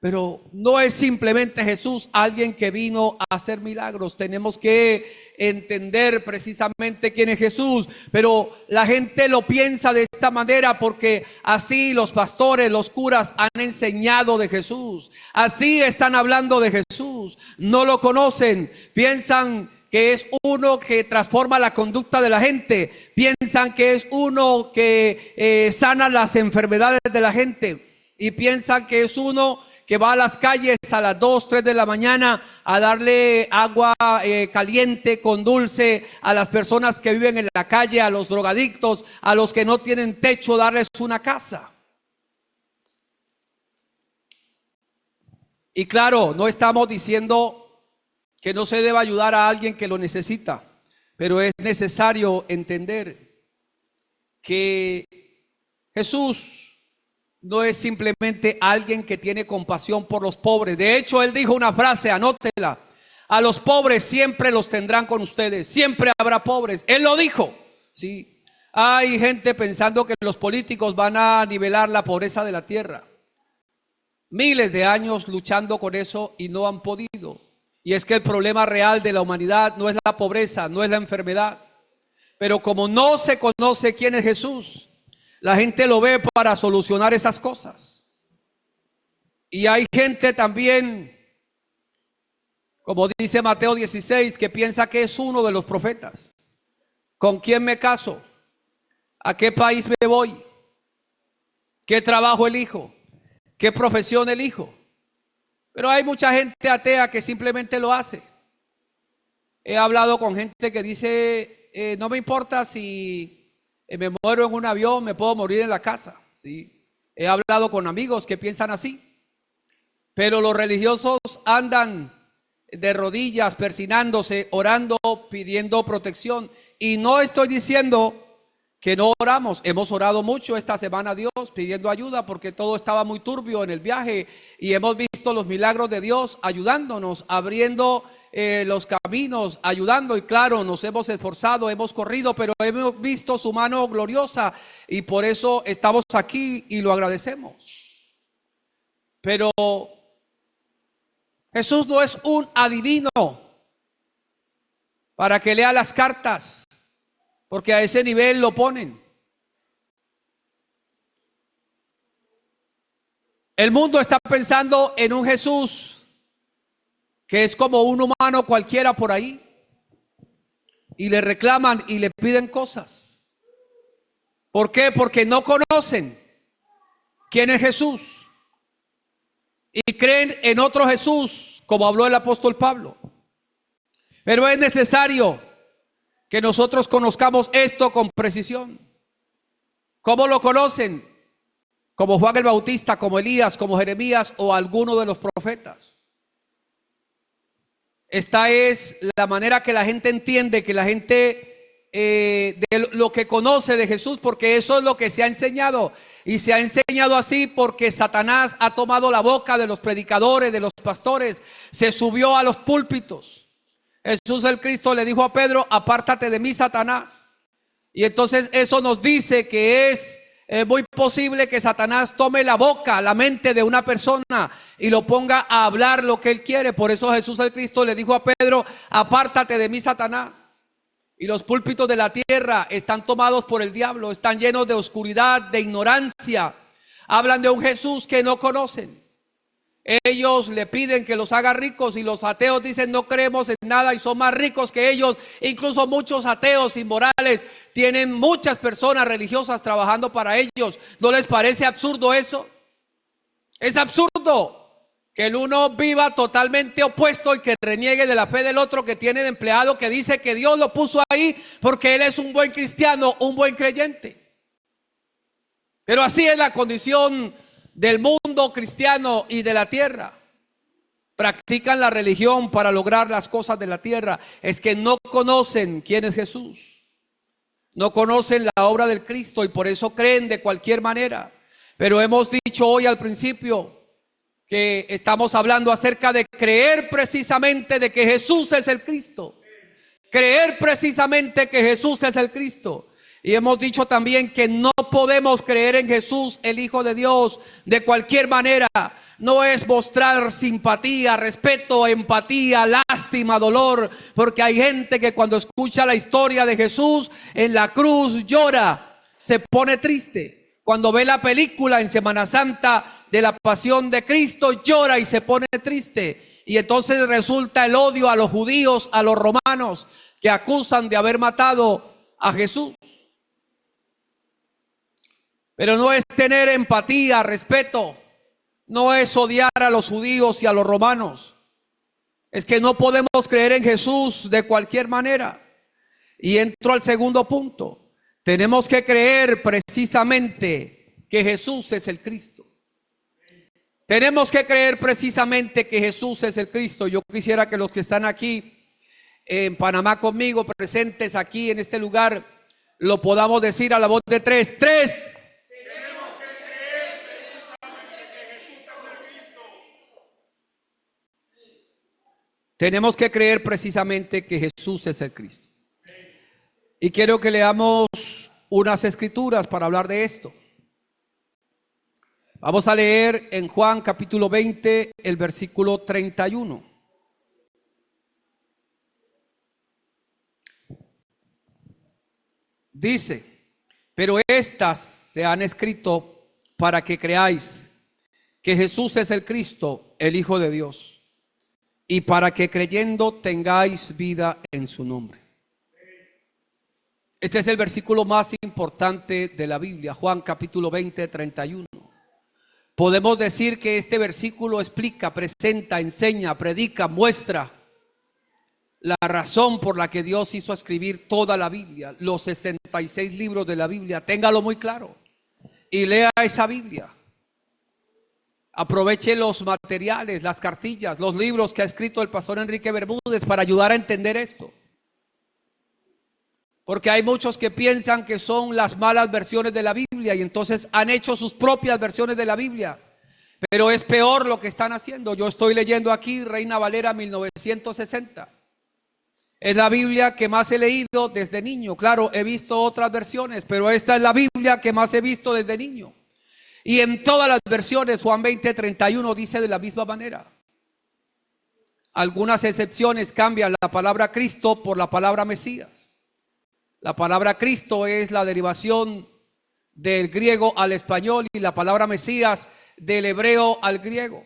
Pero no es simplemente Jesús alguien que vino a hacer milagros. Tenemos que entender precisamente quién es Jesús. Pero la gente lo piensa de esta manera porque así los pastores, los curas han enseñado de Jesús. Así están hablando de Jesús. No lo conocen. Piensan que es uno que transforma la conducta de la gente. Piensan que es uno que sana las enfermedades de la gente. Y piensan que es uno que va a las calles a las 2, 3 de la mañana a darle agua caliente con dulce a las personas que viven en la calle, a los drogadictos, a los que no tienen techo, darles una casa. Y claro, no estamos diciendo que no se deba ayudar a alguien que lo necesita, pero es necesario entender que Jesús no es simplemente alguien que tiene compasión por los pobres. De hecho, Él dijo una frase, anótela: a los pobres siempre los tendrán con ustedes, siempre habrá pobres. Él lo dijo. Sí, hay gente pensando que los políticos van a nivelar la pobreza de la tierra. Miles de años luchando con eso y no han podido. Y es que el problema real de la humanidad no es la pobreza, no es la enfermedad. Pero como no se conoce quién es Jesús, la gente lo ve para solucionar esas cosas. Y hay gente también, como dice Mateo 16, que piensa que es uno de los profetas. ¿Con quién me caso? ¿A qué país me voy? ¿Qué trabajo elijo? ¿Qué profesión elijo? Pero hay mucha gente atea que simplemente lo hace. He hablado con gente que dice, no me importa si me muero en un avión, me puedo morir en la casa. ¿Sí? He hablado con amigos que piensan así. Pero los religiosos andan de rodillas, persinándose, orando, pidiendo protección. Y no estoy diciendo que no oramos. Hemos orado mucho esta semana a Dios, pidiendo ayuda porque todo estaba muy turbio en el viaje. Y hemos visto los milagros de Dios ayudándonos, abriendo los caminos, ayudando. Y claro, nos hemos esforzado, hemos corrido, pero hemos visto su mano gloriosa. Y por eso estamos aquí y lo agradecemos. Pero Jesús no es un adivino para que lea las cartas, porque a ese nivel lo ponen. El mundo está pensando en un Jesús que es como un humano cualquiera por ahí, y le reclaman y le piden cosas. ¿Por qué? Porque no conocen quién es Jesús y creen en otro Jesús, como habló el apóstol Pablo. Pero es necesario que nosotros conozcamos esto con precisión. ¿Cómo lo conocen? Como Juan el Bautista, como Elías, como Jeremías o alguno de los profetas. Esta es la manera que la gente entiende, que la gente de lo que conoce de Jesús, porque eso es lo que se ha enseñado. Y se ha enseñado así porque Satanás ha tomado la boca de los predicadores, de los pastores, se subió a los púlpitos. Jesús el Cristo le dijo a Pedro: apártate de mí, Satanás. Y entonces eso nos dice que es muy posible que Satanás tome la boca, la mente de una persona y lo ponga a hablar lo que él quiere. Por eso Jesús el Cristo le dijo a Pedro: apártate de mí, Satanás. Y los púlpitos de la tierra están tomados por el diablo, están llenos de oscuridad, de ignorancia. Hablan de un Jesús que no conocen. Ellos le piden que los haga ricos y los ateos dicen: no creemos en nada, y son más ricos que ellos. Incluso muchos ateos inmorales tienen muchas personas religiosas trabajando para ellos. ¿No les parece absurdo eso? Es absurdo que el uno viva totalmente opuesto y que reniegue de la fe del otro que tiene de empleado, que dice que Dios lo puso ahí porque él es un buen cristiano, un buen creyente. Pero así es la condición del mundo cristiano y de la tierra. Practican la religión para lograr las cosas de la tierra. Es que no conocen quién es Jesús, no conocen la obra del Cristo, y por eso creen de cualquier manera. Pero hemos dicho hoy al principio que estamos hablando acerca de creer precisamente de que Jesús es el Cristo. Creer precisamente que Jesús es el Cristo. Y hemos dicho también que no podemos creer en Jesús, el Hijo de Dios, de cualquier manera. No es mostrar simpatía, respeto, empatía, lástima, dolor, porque hay gente que cuando escucha la historia de Jesús en la cruz llora, se pone triste. Cuando ve la película en Semana Santa de la pasión de Cristo, llora y se pone triste. Y entonces resulta el odio a los judíos, a los romanos, que acusan de haber matado a Jesús. Pero no es tener empatía, respeto, no es odiar a los judíos y a los romanos. Es que no podemos creer en Jesús de cualquier manera. Y entro al segundo punto. Tenemos que creer precisamente que Jesús es el Cristo. Tenemos que creer precisamente que Jesús es el Cristo. Yo quisiera que los que están aquí en Panamá conmigo, presentes aquí en este lugar, lo podamos decir a la voz de tres. ¡Tres! Tenemos que creer precisamente que Jesús es el Cristo. Y quiero que leamos unas escrituras para hablar de esto. Vamos a leer en Juan capítulo 20, el versículo 31. Dice: pero estas se han escrito para que creáis que Jesús es el Cristo, el Hijo de Dios, y para que creyendo tengáis vida en su nombre. Este es el versículo más importante de la Biblia, Juan capítulo 20, 31. Podemos decir que este versículo explica, presenta, enseña, predica, muestra la razón por la que Dios hizo escribir toda la Biblia, los 66 libros de la Biblia. Téngalo muy claro y lea esa Biblia. Aproveche los materiales, las cartillas, los libros que ha escrito el pastor Enrique Bermúdez para ayudar a entender esto. Porque hay muchos que piensan que son las malas versiones de la Biblia y entonces han hecho sus propias versiones de la Biblia. Pero es peor lo que están haciendo. Yo estoy leyendo aquí Reina Valera 1960. Es la Biblia que más he leído desde niño. Claro, he visto otras versiones, pero esta es la Biblia que más he visto desde niño. Y en todas las versiones, Juan 20, 31 dice de la misma manera. Algunas excepciones cambian la palabra Cristo por la palabra Mesías. La palabra Cristo es la derivación del griego al español y la palabra Mesías del hebreo al griego.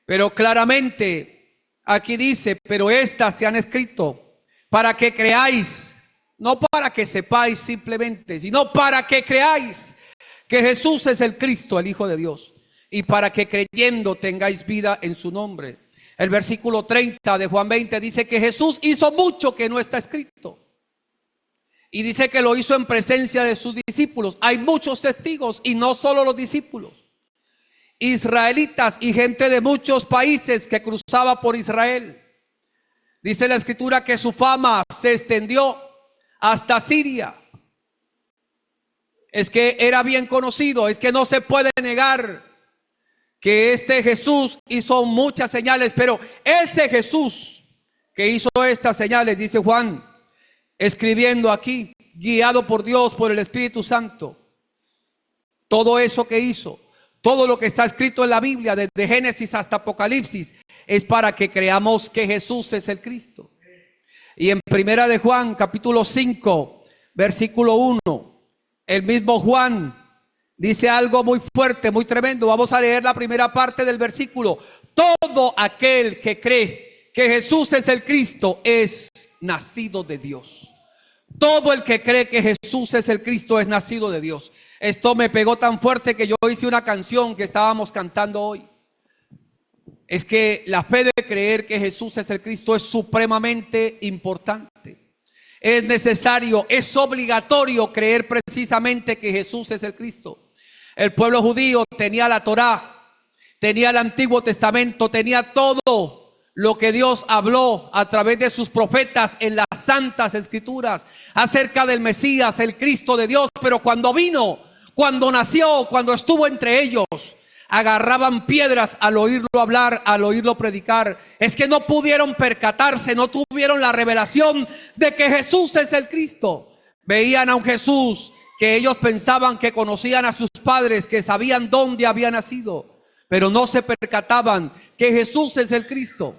Pero claramente aquí dice, pero estas se han escrito para que creáis, no para que sepáis simplemente, sino para que creáis que Jesús es el Cristo, el Hijo de Dios, y para que creyendo tengáis vida en su nombre. El versículo 30 de Juan 20 dice que Jesús hizo mucho que no está escrito. Y dice que lo hizo en presencia de sus discípulos. Hay muchos testigos y no solo los discípulos. Israelitas y gente de muchos países que cruzaba por Israel. Dice la escritura que su fama se extendió hasta Siria. Es que era bien conocido, es que no se puede negar que este Jesús hizo muchas señales, pero ese Jesús que hizo estas señales, dice Juan, escribiendo aquí, guiado por Dios, por el Espíritu Santo, todo eso que hizo, todo lo que está escrito en la Biblia, desde Génesis hasta Apocalipsis, es para que creamos que Jesús es el Cristo. Y en primera de Juan, capítulo 5, versículo 1, el mismo Juan dice algo muy fuerte, muy tremendo. Vamos a leer la primera parte del versículo. Todo aquel que cree que Jesús es el Cristo es nacido de Dios. Todo el que cree que Jesús es el Cristo es nacido de Dios. Esto me pegó tan fuerte que yo hice una canción que estábamos cantando hoy. Es que la fe de creer que Jesús es el Cristo es supremamente importante. Es necesario, es obligatorio creer precisamente que Jesús es el Cristo. El pueblo judío tenía la Torá, tenía el Antiguo Testamento, tenía todo lo que Dios habló a través de sus profetas en las santas escrituras acerca del Mesías, el Cristo de Dios. Pero cuando vino, cuando nació, cuando estuvo entre ellos, agarraban piedras al oírlo hablar, al oírlo predicar. Es que no pudieron percatarse, no tuvieron la revelación de que Jesús es el Cristo. Veían a un Jesús que ellos pensaban que conocían a sus padres, que sabían dónde había nacido, pero no se percataban que Jesús es el Cristo.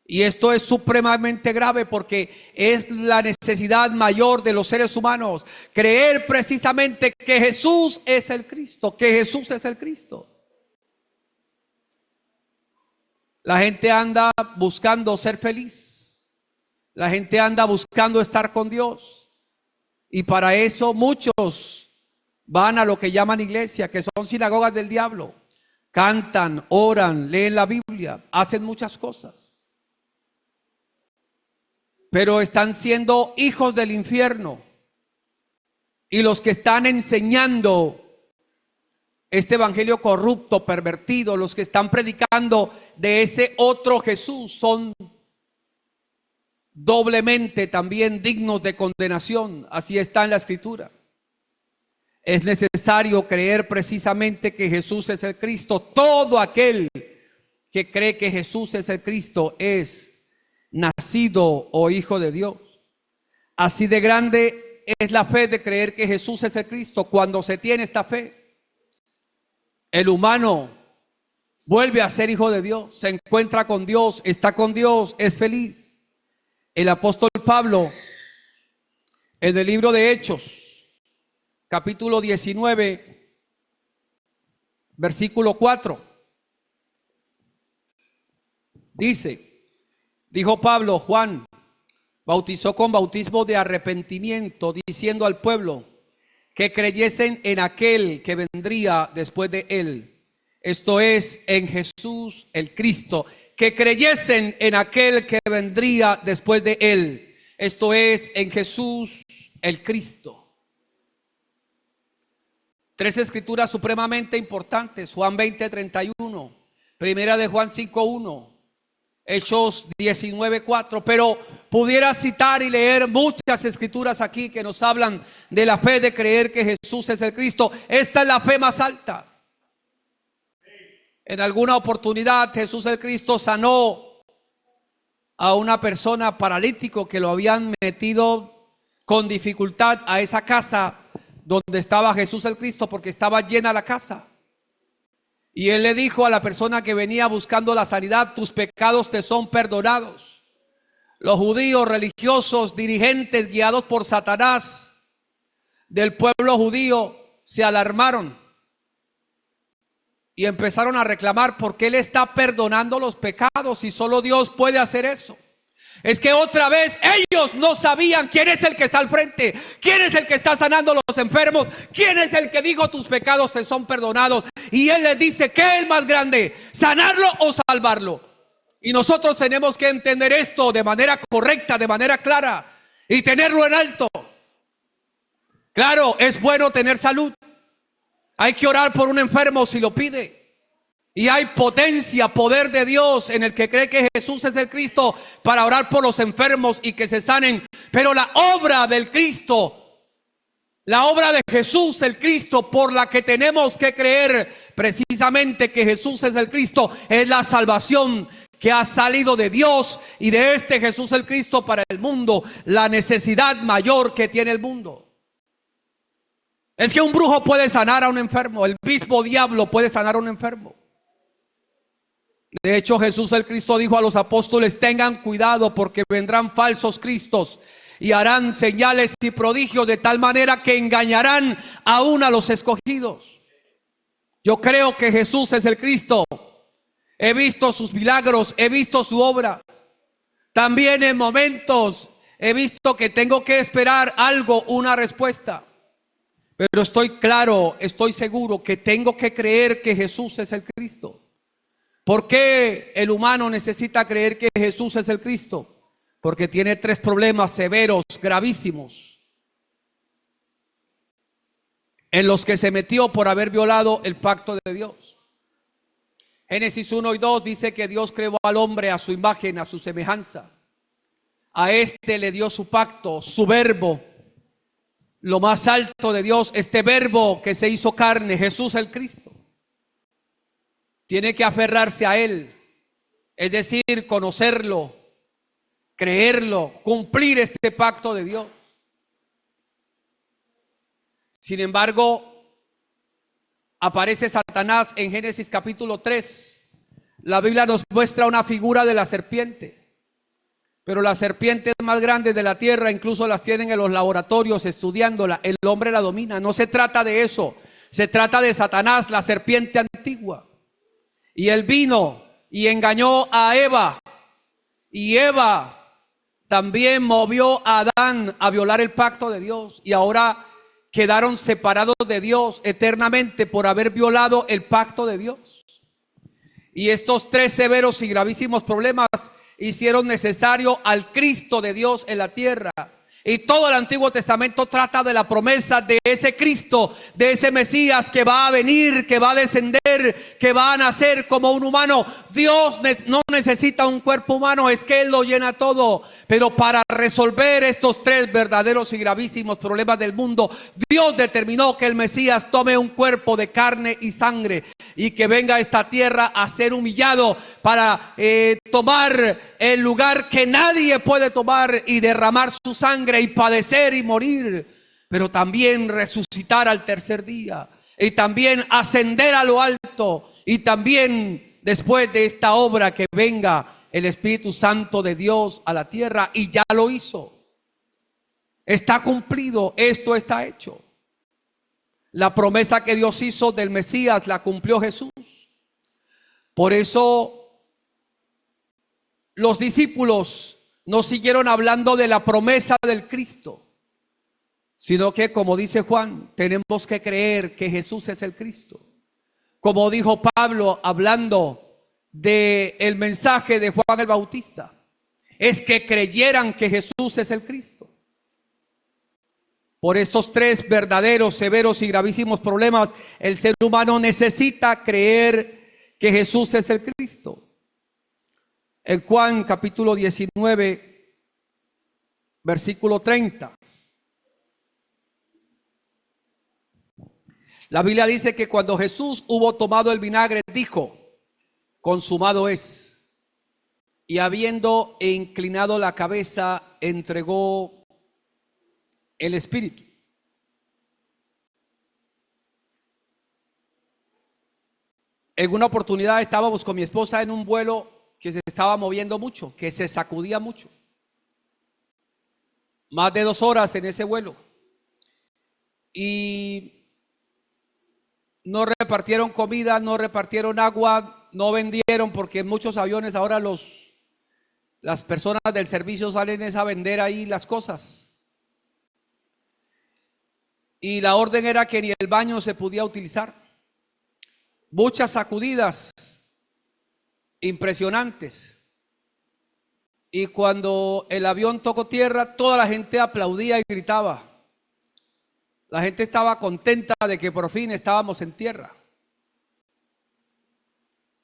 Y esto es supremamente grave porque es la necesidad mayor de los seres humanos, creer precisamente que Jesús es el Cristo, que Jesús es el Cristo. La gente anda buscando ser feliz, la gente anda buscando estar con Dios, y para eso muchos van a lo que llaman iglesia, que son sinagogas del diablo. Cantan, oran, leen la Biblia, hacen muchas cosas, pero están siendo hijos del infierno. Y los que están enseñando este evangelio corrupto, pervertido, los que están predicando de este otro Jesús, son doblemente también dignos de condenación. Así está en la escritura. Es necesario creer precisamente que Jesús es el Cristo. Todo aquel que cree que Jesús es el Cristo es nacido o hijo de Dios. Así de grande es la fe de creer que Jesús es el Cristo. Cuando se tiene esta fe, el humano vuelve a ser hijo de Dios, se encuentra con Dios, está con Dios, es feliz. El apóstol Pablo, en el libro de Hechos, capítulo 19, versículo 4, dice: dijo Pablo, Juan, bautizó con bautismo de arrepentimiento, diciendo al pueblo que creyesen en aquel que vendría después de él, esto es, en Jesús el Cristo, que creyesen en aquel que vendría después de él, esto es, en Jesús el Cristo. Tres escrituras supremamente importantes: Juan 20:31, primera de Juan 5:1, Hechos 19:4. Pero pudiera citar y leer muchas escrituras aquí que nos hablan de la fe de creer que Jesús es el Cristo. Esta es la fe más alta. En alguna oportunidad Jesús el Cristo sanó a una persona paralítico que lo habían metido con dificultad a esa casa donde estaba Jesús el Cristo, porque estaba llena la casa. Y él le dijo a la persona que venía buscando la sanidad: tus pecados te son perdonados. Los judíos religiosos, dirigentes guiados por Satanás del pueblo judío, se alarmaron y empezaron a reclamar: ¿por qué le está perdonando los pecados si solo Dios puede hacer eso? Es que otra vez ellos no sabían quién es el que está al frente, quién es el que está sanando a los enfermos, quién es el que dijo tus pecados te son perdonados. Y él les dice: ¿qué es más grande, sanarlo o salvarlo? Y nosotros tenemos que entender esto de manera correcta, de manera clara, y tenerlo en alto. Claro, es bueno tener salud. Hay que orar por un enfermo si lo pide. Y hay potencia, poder de Dios en el que cree que Jesús es el Cristo para orar por los enfermos y que se sanen. Pero la obra del Cristo, la obra de Jesús el Cristo, por la que tenemos que creer precisamente que Jesús es el Cristo, es la salvación que ha salido de Dios y de este Jesús el Cristo para el mundo. La necesidad mayor que tiene el mundo es que un brujo puede sanar a un enfermo, el mismo diablo puede sanar a un enfermo. De hecho, Jesús el Cristo dijo a los apóstoles: tengan cuidado, porque vendrán falsos cristos y harán señales y prodigios de tal manera que engañarán aún a los escogidos. Yo creo que Jesús es el Cristo. He visto sus milagros, he visto su obra. También en momentos he visto que tengo que esperar algo, una respuesta. Pero estoy claro, estoy seguro que tengo que creer que Jesús es el Cristo. ¿Por qué el humano necesita creer que Jesús es el Cristo? Porque tiene tres problemas severos, gravísimos, en los que se metió por haber violado el pacto de Dios. Génesis 1 y 2 dice que Dios creó al hombre a su imagen, a su semejanza. A este le dio su pacto, su verbo, lo más alto de Dios, este verbo que se hizo carne, Jesús el Cristo. Tiene que aferrarse a él, es decir, conocerlo, creerlo, cumplir este pacto de Dios. Sin embargo, aparece Satanás en Génesis capítulo 3. La Biblia nos muestra una figura de la serpiente, pero la serpiente más grande de la tierra, incluso las tienen en los laboratorios estudiándola. El hombre la domina. No se trata de eso, se trata de Satanás, la serpiente antigua. Y él vino y engañó a Eva, y Eva también movió a Adán a violar el pacto de Dios, y ahora quedaron separados de Dios eternamente por haber violado el pacto de Dios. Y estos tres severos y gravísimos problemas hicieron necesario al Cristo de Dios en la tierra. Y todo el Antiguo Testamento trata de la promesa de ese Cristo, de ese Mesías que va a venir, que va a descender, que va a nacer como un humano. Dios no necesita un cuerpo humano, es que Él lo llena todo. Pero para resolver estos tres verdaderos y gravísimos problemas del mundo, Dios determinó que el Mesías tome un cuerpo de carne y sangre y que venga a esta tierra a ser humillado para tomar el lugar que nadie puede tomar y derramar su sangre y padecer y morir, pero también resucitar al tercer día y también ascender a lo alto, y también después de esta obra que venga el Espíritu Santo de Dios a la tierra. Y ya lo hizo, está cumplido, esto está hecho. La promesa que Dios hizo del Mesías la cumplió Jesús. Por eso los discípulos no siguieron hablando de la promesa del Cristo, sino que, como dice Juan, tenemos que creer que Jesús es el Cristo. Como dijo Pablo hablando del mensaje de Juan el Bautista, es que creyeran que Jesús es el Cristo. Por estos tres verdaderos, severos y gravísimos problemas, el ser humano necesita creer que Jesús es el Cristo. En Juan capítulo 19, versículo 30. La Biblia dice que cuando Jesús hubo tomado el vinagre, dijo: consumado es. Y habiendo inclinado la cabeza, entregó el Espíritu. En una oportunidad estábamos con mi esposa en un vuelo que se estaba moviendo mucho, que se sacudía mucho. Más de 2 horas en ese vuelo. Y no repartieron comida, no repartieron agua, no vendieron, porque en muchos aviones ahora las personas del servicio salen a vender ahí las cosas. Y la orden era que ni el baño se podía utilizar. Muchas sacudidas impresionantes. Y cuando el avión tocó tierra, toda la gente aplaudía y gritaba. La gente estaba contenta de que por fin estábamos en tierra.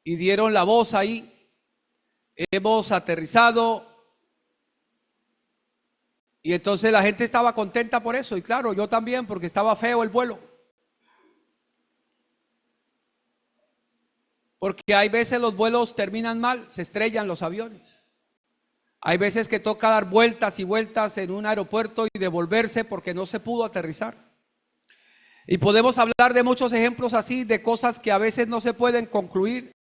Y dieron la voz ahí. Hemos aterrizado. Y entonces la gente estaba contenta por eso. Y claro, yo también, porque estaba feo el vuelo. Porque hay veces los vuelos terminan mal, se estrellan los aviones. Hay veces que toca dar vueltas y vueltas en un aeropuerto y devolverse porque no se pudo aterrizar. Y podemos hablar de muchos ejemplos así, de cosas que a veces no se pueden concluir,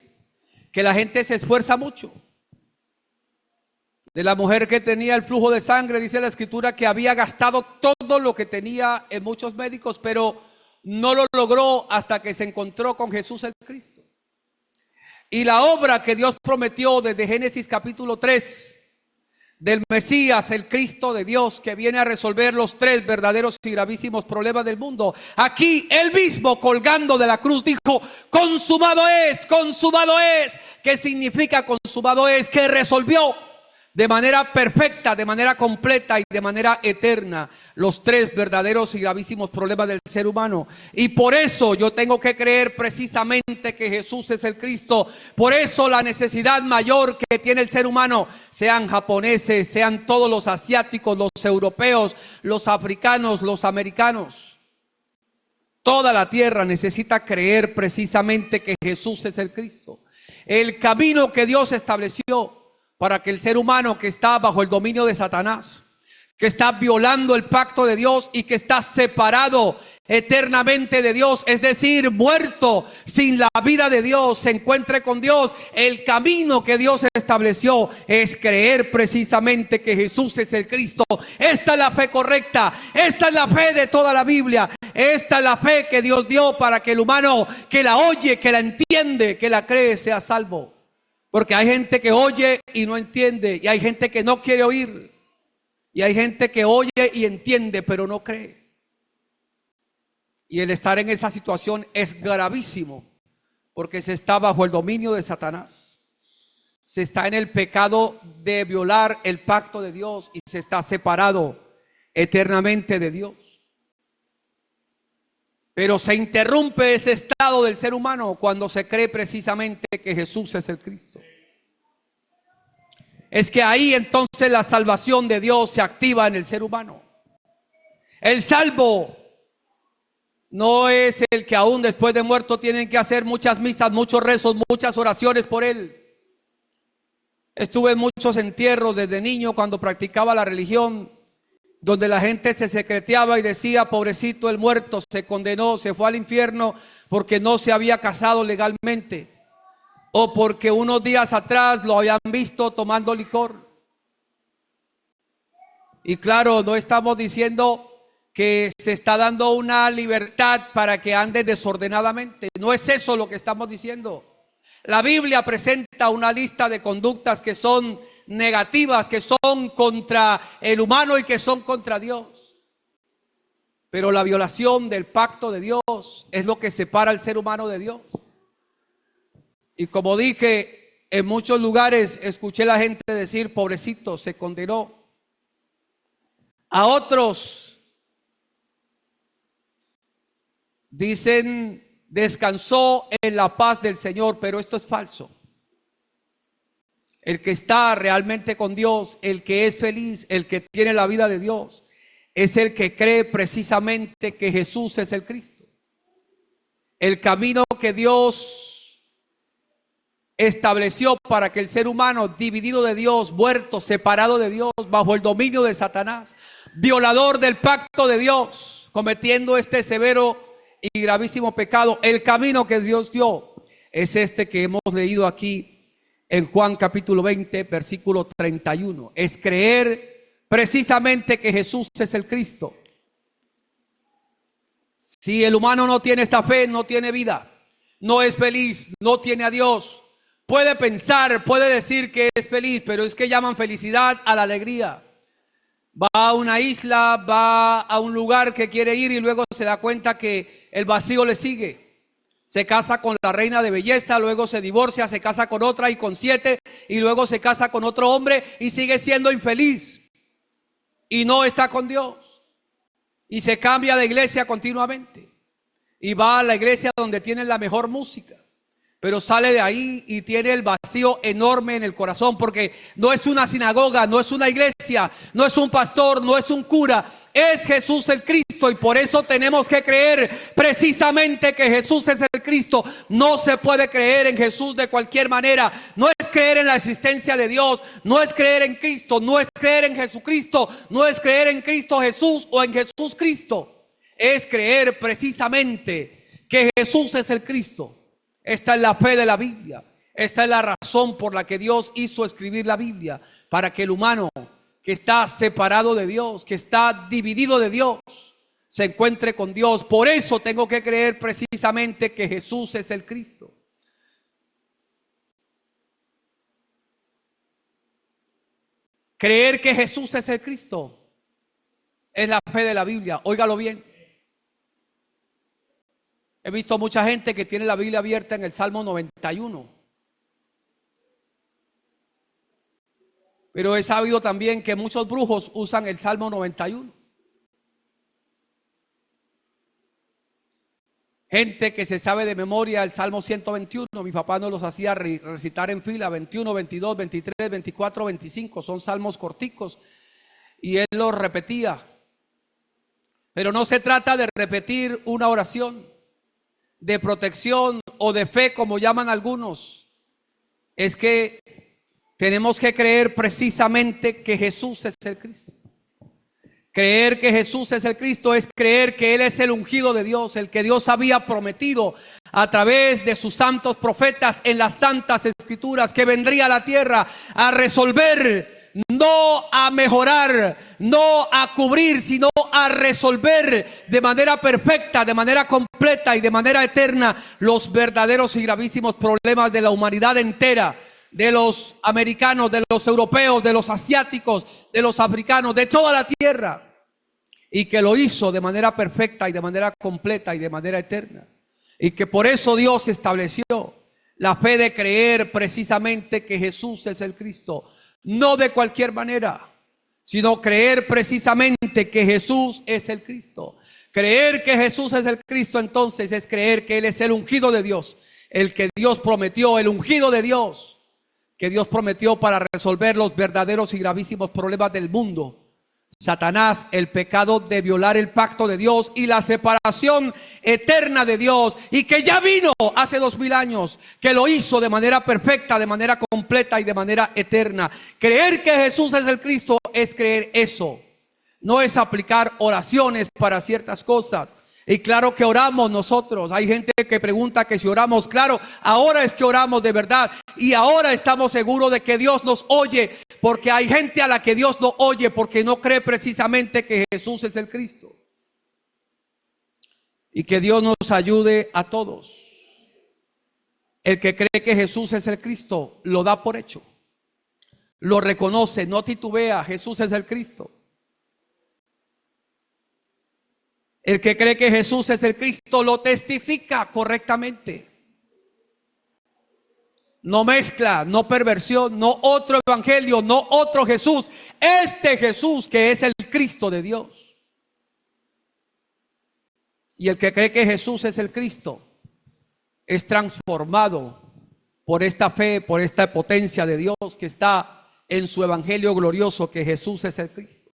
que la gente se esfuerza mucho. De la mujer que tenía el flujo de sangre, dice la Escritura que había gastado todo lo que tenía en muchos médicos, pero no lo logró hasta que se encontró con Jesús el Cristo. Y la obra que Dios prometió desde Génesis capítulo 3, del Mesías, el Cristo de Dios, que viene a resolver los 3 verdaderos y gravísimos problemas del mundo. Aquí él mismo, colgando de la cruz, dijo: consumado es, consumado es. ¿Qué significa consumado es? Que resolvió de manera perfecta, de manera completa y de manera eterna los 3 verdaderos y gravísimos problemas del ser humano. Y por eso yo tengo que creer precisamente que Jesús es el Cristo. Por eso la necesidad mayor que tiene el ser humano, sean japoneses, sean todos los asiáticos, los europeos, los africanos, los americanos, toda la tierra necesita creer precisamente que Jesús es el Cristo. El camino que Dios estableció para que el ser humano que está bajo el dominio de Satanás, que está violando el pacto de Dios y que está separado eternamente de Dios, es decir, muerto sin la vida de Dios, se encuentre con Dios. El camino que Dios estableció es creer precisamente que Jesús es el Cristo. Esta es la fe correcta, esta es la fe de toda la Biblia, esta es la fe que Dios dio para que el humano que la oye, que la entiende, que la cree, sea salvo. Porque hay gente que oye y no entiende, y hay gente que no quiere oír, y hay gente que oye y entiende pero no cree. Y el estar en esa situación es gravísimo, porque se está bajo el dominio de Satanás. Se está en el pecado de violar el pacto de Dios y se está separado eternamente de Dios. Pero se interrumpe ese estado del ser humano cuando se cree precisamente que Jesús es el Cristo. Es que ahí entonces la salvación de Dios se activa en el ser humano. El salvo no es el que aún después de muerto tienen que hacer muchas misas, muchos rezos, muchas oraciones por él. Estuve en muchos entierros desde niño cuando practicaba la religión, donde la gente se secreteaba y decía: pobrecito el muerto, se condenó, se fue al infierno porque no se había casado legalmente, o porque unos días atrás lo habían visto tomando licor. Y claro, no estamos diciendo que se está dando una libertad para que ande desordenadamente, no es eso lo que estamos diciendo. La Biblia presenta una lista de conductas que son negativas que son contra el humano y que son contra Dios. Pero la violación del pacto de Dios es lo que separa al ser humano de Dios. Y como dije, en muchos lugares escuché a la gente decir, pobrecito, se condenó. A otros dicen, descansó en la paz del Señor, pero esto es falso. El que está realmente con Dios, el que es feliz, el que tiene la vida de Dios, es el que cree precisamente que Jesús es el Cristo. El camino que Dios estableció para que el ser humano, dividido de Dios, muerto, separado de Dios, bajo el dominio de Satanás, violador del pacto de Dios, cometiendo este severo y gravísimo pecado, el camino que Dios dio es este que hemos leído aquí en Juan capítulo 20, versículo 31. Es creer precisamente que Jesús es el Cristo. Si el humano no tiene esta fe, no tiene vida, no es feliz, no tiene a Dios. Puede pensar, puede decir que es feliz, pero es que llaman felicidad a la alegría. Va a una isla, va a un lugar que quiere ir y luego se da cuenta que el vacío le sigue. Se casa con la reina de belleza, luego se divorcia, se casa con otra y con 7 y luego se casa con otro hombre y sigue siendo infeliz. Y no está con Dios. Y se cambia de iglesia continuamente. Y va a la iglesia donde tienen la mejor música. Pero sale de ahí y tiene el vacío enorme en el corazón, porque no es una sinagoga, no es una iglesia, no es un pastor, no es un cura, es Jesús el Cristo. Y por eso tenemos que creer precisamente que Jesús es el Cristo. No se puede creer en Jesús de cualquier manera. No es creer en la existencia de Dios, no es creer en Cristo, no es creer en Jesucristo, no es creer en Cristo Jesús o en Jesús Cristo. Es creer precisamente que Jesús es el Cristo. Esta es la fe de la Biblia. Esta es la razón por la que Dios hizo escribir la Biblia, para que el humano que está separado de Dios, que está dividido de Dios, se encuentre con Dios. Por eso tengo que creer precisamente que Jesús es el Cristo. Creer que Jesús es el Cristo es la fe de la Biblia. Óigalo bien. He visto mucha gente que tiene la Biblia abierta en el Salmo 91. Pero he sabido también que muchos brujos usan el Salmo 91. Gente que se sabe de memoria el Salmo 121. Mi papá nos los hacía recitar en fila: 21, 22, 23, 24, 25. Son salmos corticos y él los repetía. Pero no se trata de repetir una oración de protección o de fe, como llaman algunos. Es que tenemos que creer precisamente que Jesús es el Cristo. Creer que Jesús es el Cristo es creer que Él es el ungido de Dios, el que Dios había prometido a través de sus santos profetas en las santas escrituras, que vendría a la tierra a resolver, no a mejorar, no a cubrir, sino a resolver de manera perfecta, de manera completa y de manera eterna los verdaderos y gravísimos problemas de la humanidad entera, de los americanos, de los europeos, de los asiáticos, de los africanos, de toda la tierra. Y que lo hizo de manera perfecta y de manera completa y de manera eterna. Y que por eso Dios estableció la fe de creer precisamente que Jesús es el Cristo. No de cualquier manera, sino creer precisamente que Jesús es el Cristo. Creer que Jesús es el Cristo entonces es creer que Él es el ungido de Dios, el que Dios prometió, el ungido de Dios, que Dios prometió para resolver los verdaderos y gravísimos problemas del mundo. Satanás, el pecado de violar el pacto de Dios y la separación eterna de Dios, y que ya vino hace 2000 años, que lo hizo de manera perfecta, de manera completa y de manera eterna. Creer que Jesús es el Cristo es creer eso. No es aplicar oraciones para ciertas cosas. Y claro que oramos nosotros. Hay gente que pregunta que si oramos. Claro, ahora es que oramos de verdad. Y ahora estamos seguros de que Dios nos oye. Porque hay gente a la que Dios no oye porque no cree precisamente que Jesús es el Cristo. Y que Dios nos ayude a todos. El que cree que Jesús es el Cristo lo da por hecho. lo reconoce, no titubea, Jesús es el Cristo. El que cree que Jesús es el Cristo lo testifica correctamente. No mezcla, no perversión, no otro evangelio, no otro Jesús. Este Jesús que es el Cristo de Dios. Y el que cree que Jesús es el Cristo es transformado por esta fe, por esta potencia de Dios que está en su evangelio glorioso, que Jesús es el Cristo.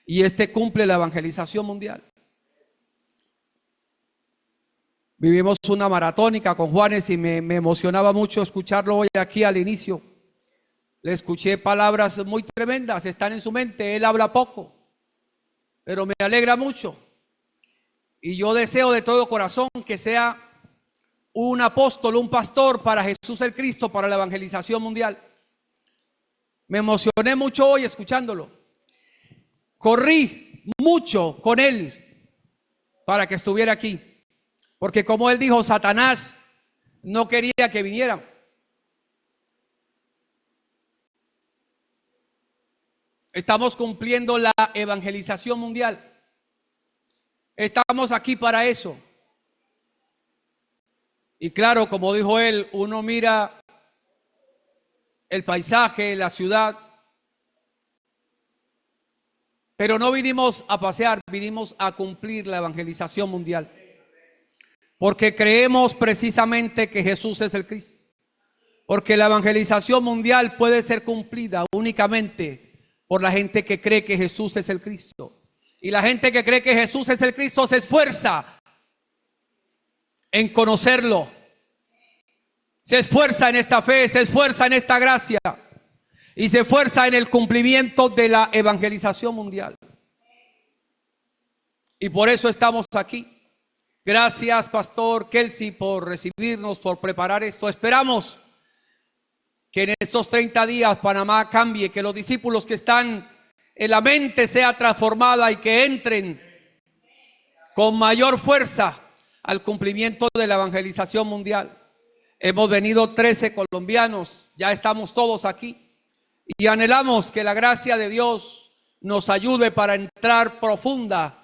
Y este cumple la evangelización mundial. Vivimos una maratónica con Juanes y me emocionaba mucho escucharlo hoy aquí al inicio. Le escuché palabras muy tremendas, están en su mente. Él habla poco, pero me alegra mucho. Y yo deseo de todo corazón que sea un apóstol, un pastor para Jesús el Cristo, para la evangelización mundial. Me emocioné mucho hoy escuchándolo. Corrí mucho con él para que estuviera aquí. Porque como él dijo, Satanás no quería que viniera. Estamos cumpliendo la evangelización mundial. Estamos aquí para eso. Y claro, como dijo él, uno mira el paisaje, la ciudad. Pero no vinimos a pasear, vinimos a cumplir la evangelización mundial. Porque creemos precisamente que Jesús es el Cristo. Porque la evangelización mundial puede ser cumplida únicamente por la gente que cree que Jesús es el Cristo. Y la gente que cree que Jesús es el Cristo se esfuerza en conocerlo. Se esfuerza en esta fe, se esfuerza en esta gracia. Y se esfuerza en el cumplimiento de la evangelización mundial. Y por eso estamos aquí. Gracias, Pastor Kelsey, por recibirnos, por preparar esto. Esperamos que en estos 30 días Panamá cambie, que los discípulos que están en la mente sea transformada y que entren con mayor fuerza al cumplimiento de la evangelización mundial. Hemos venido 13 colombianos, ya estamos todos aquí y anhelamos que la gracia de Dios nos ayude para entrar profunda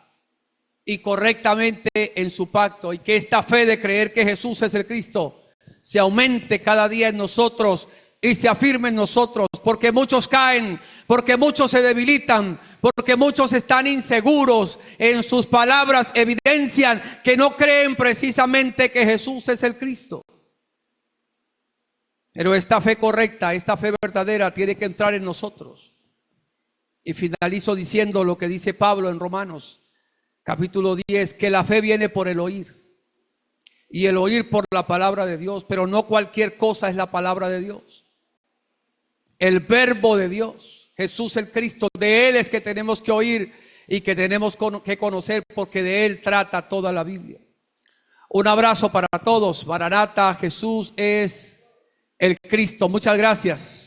y correctamente en su pacto, y que esta fe de creer que Jesús es el Cristo se aumente cada día en nosotros y se afirme en nosotros, porque muchos caen, porque muchos se debilitan, porque muchos están inseguros. En sus palabras evidencian que no creen precisamente que Jesús es el Cristo. Pero esta fe correcta, esta fe verdadera tiene que entrar en nosotros. Y finalizo diciendo lo que dice Pablo en Romanos capítulo 10, que la fe viene por el oír y el oír por la palabra de Dios, pero no cualquier cosa es la palabra de Dios. El verbo de Dios, Jesús el Cristo, de Él es que tenemos que oír y que tenemos que conocer, porque de Él trata toda la Biblia. Un abrazo para todos. Maranata, Jesús es el Cristo. Muchas gracias.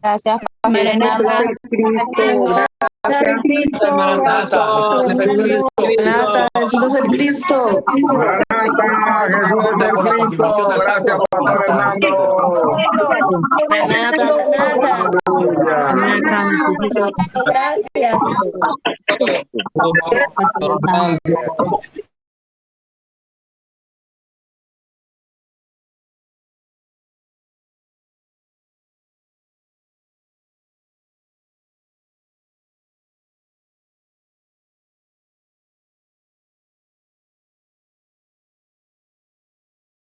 Gracias, Pastor Hernando. Maranata, Jesús es el Cristo. Gracias.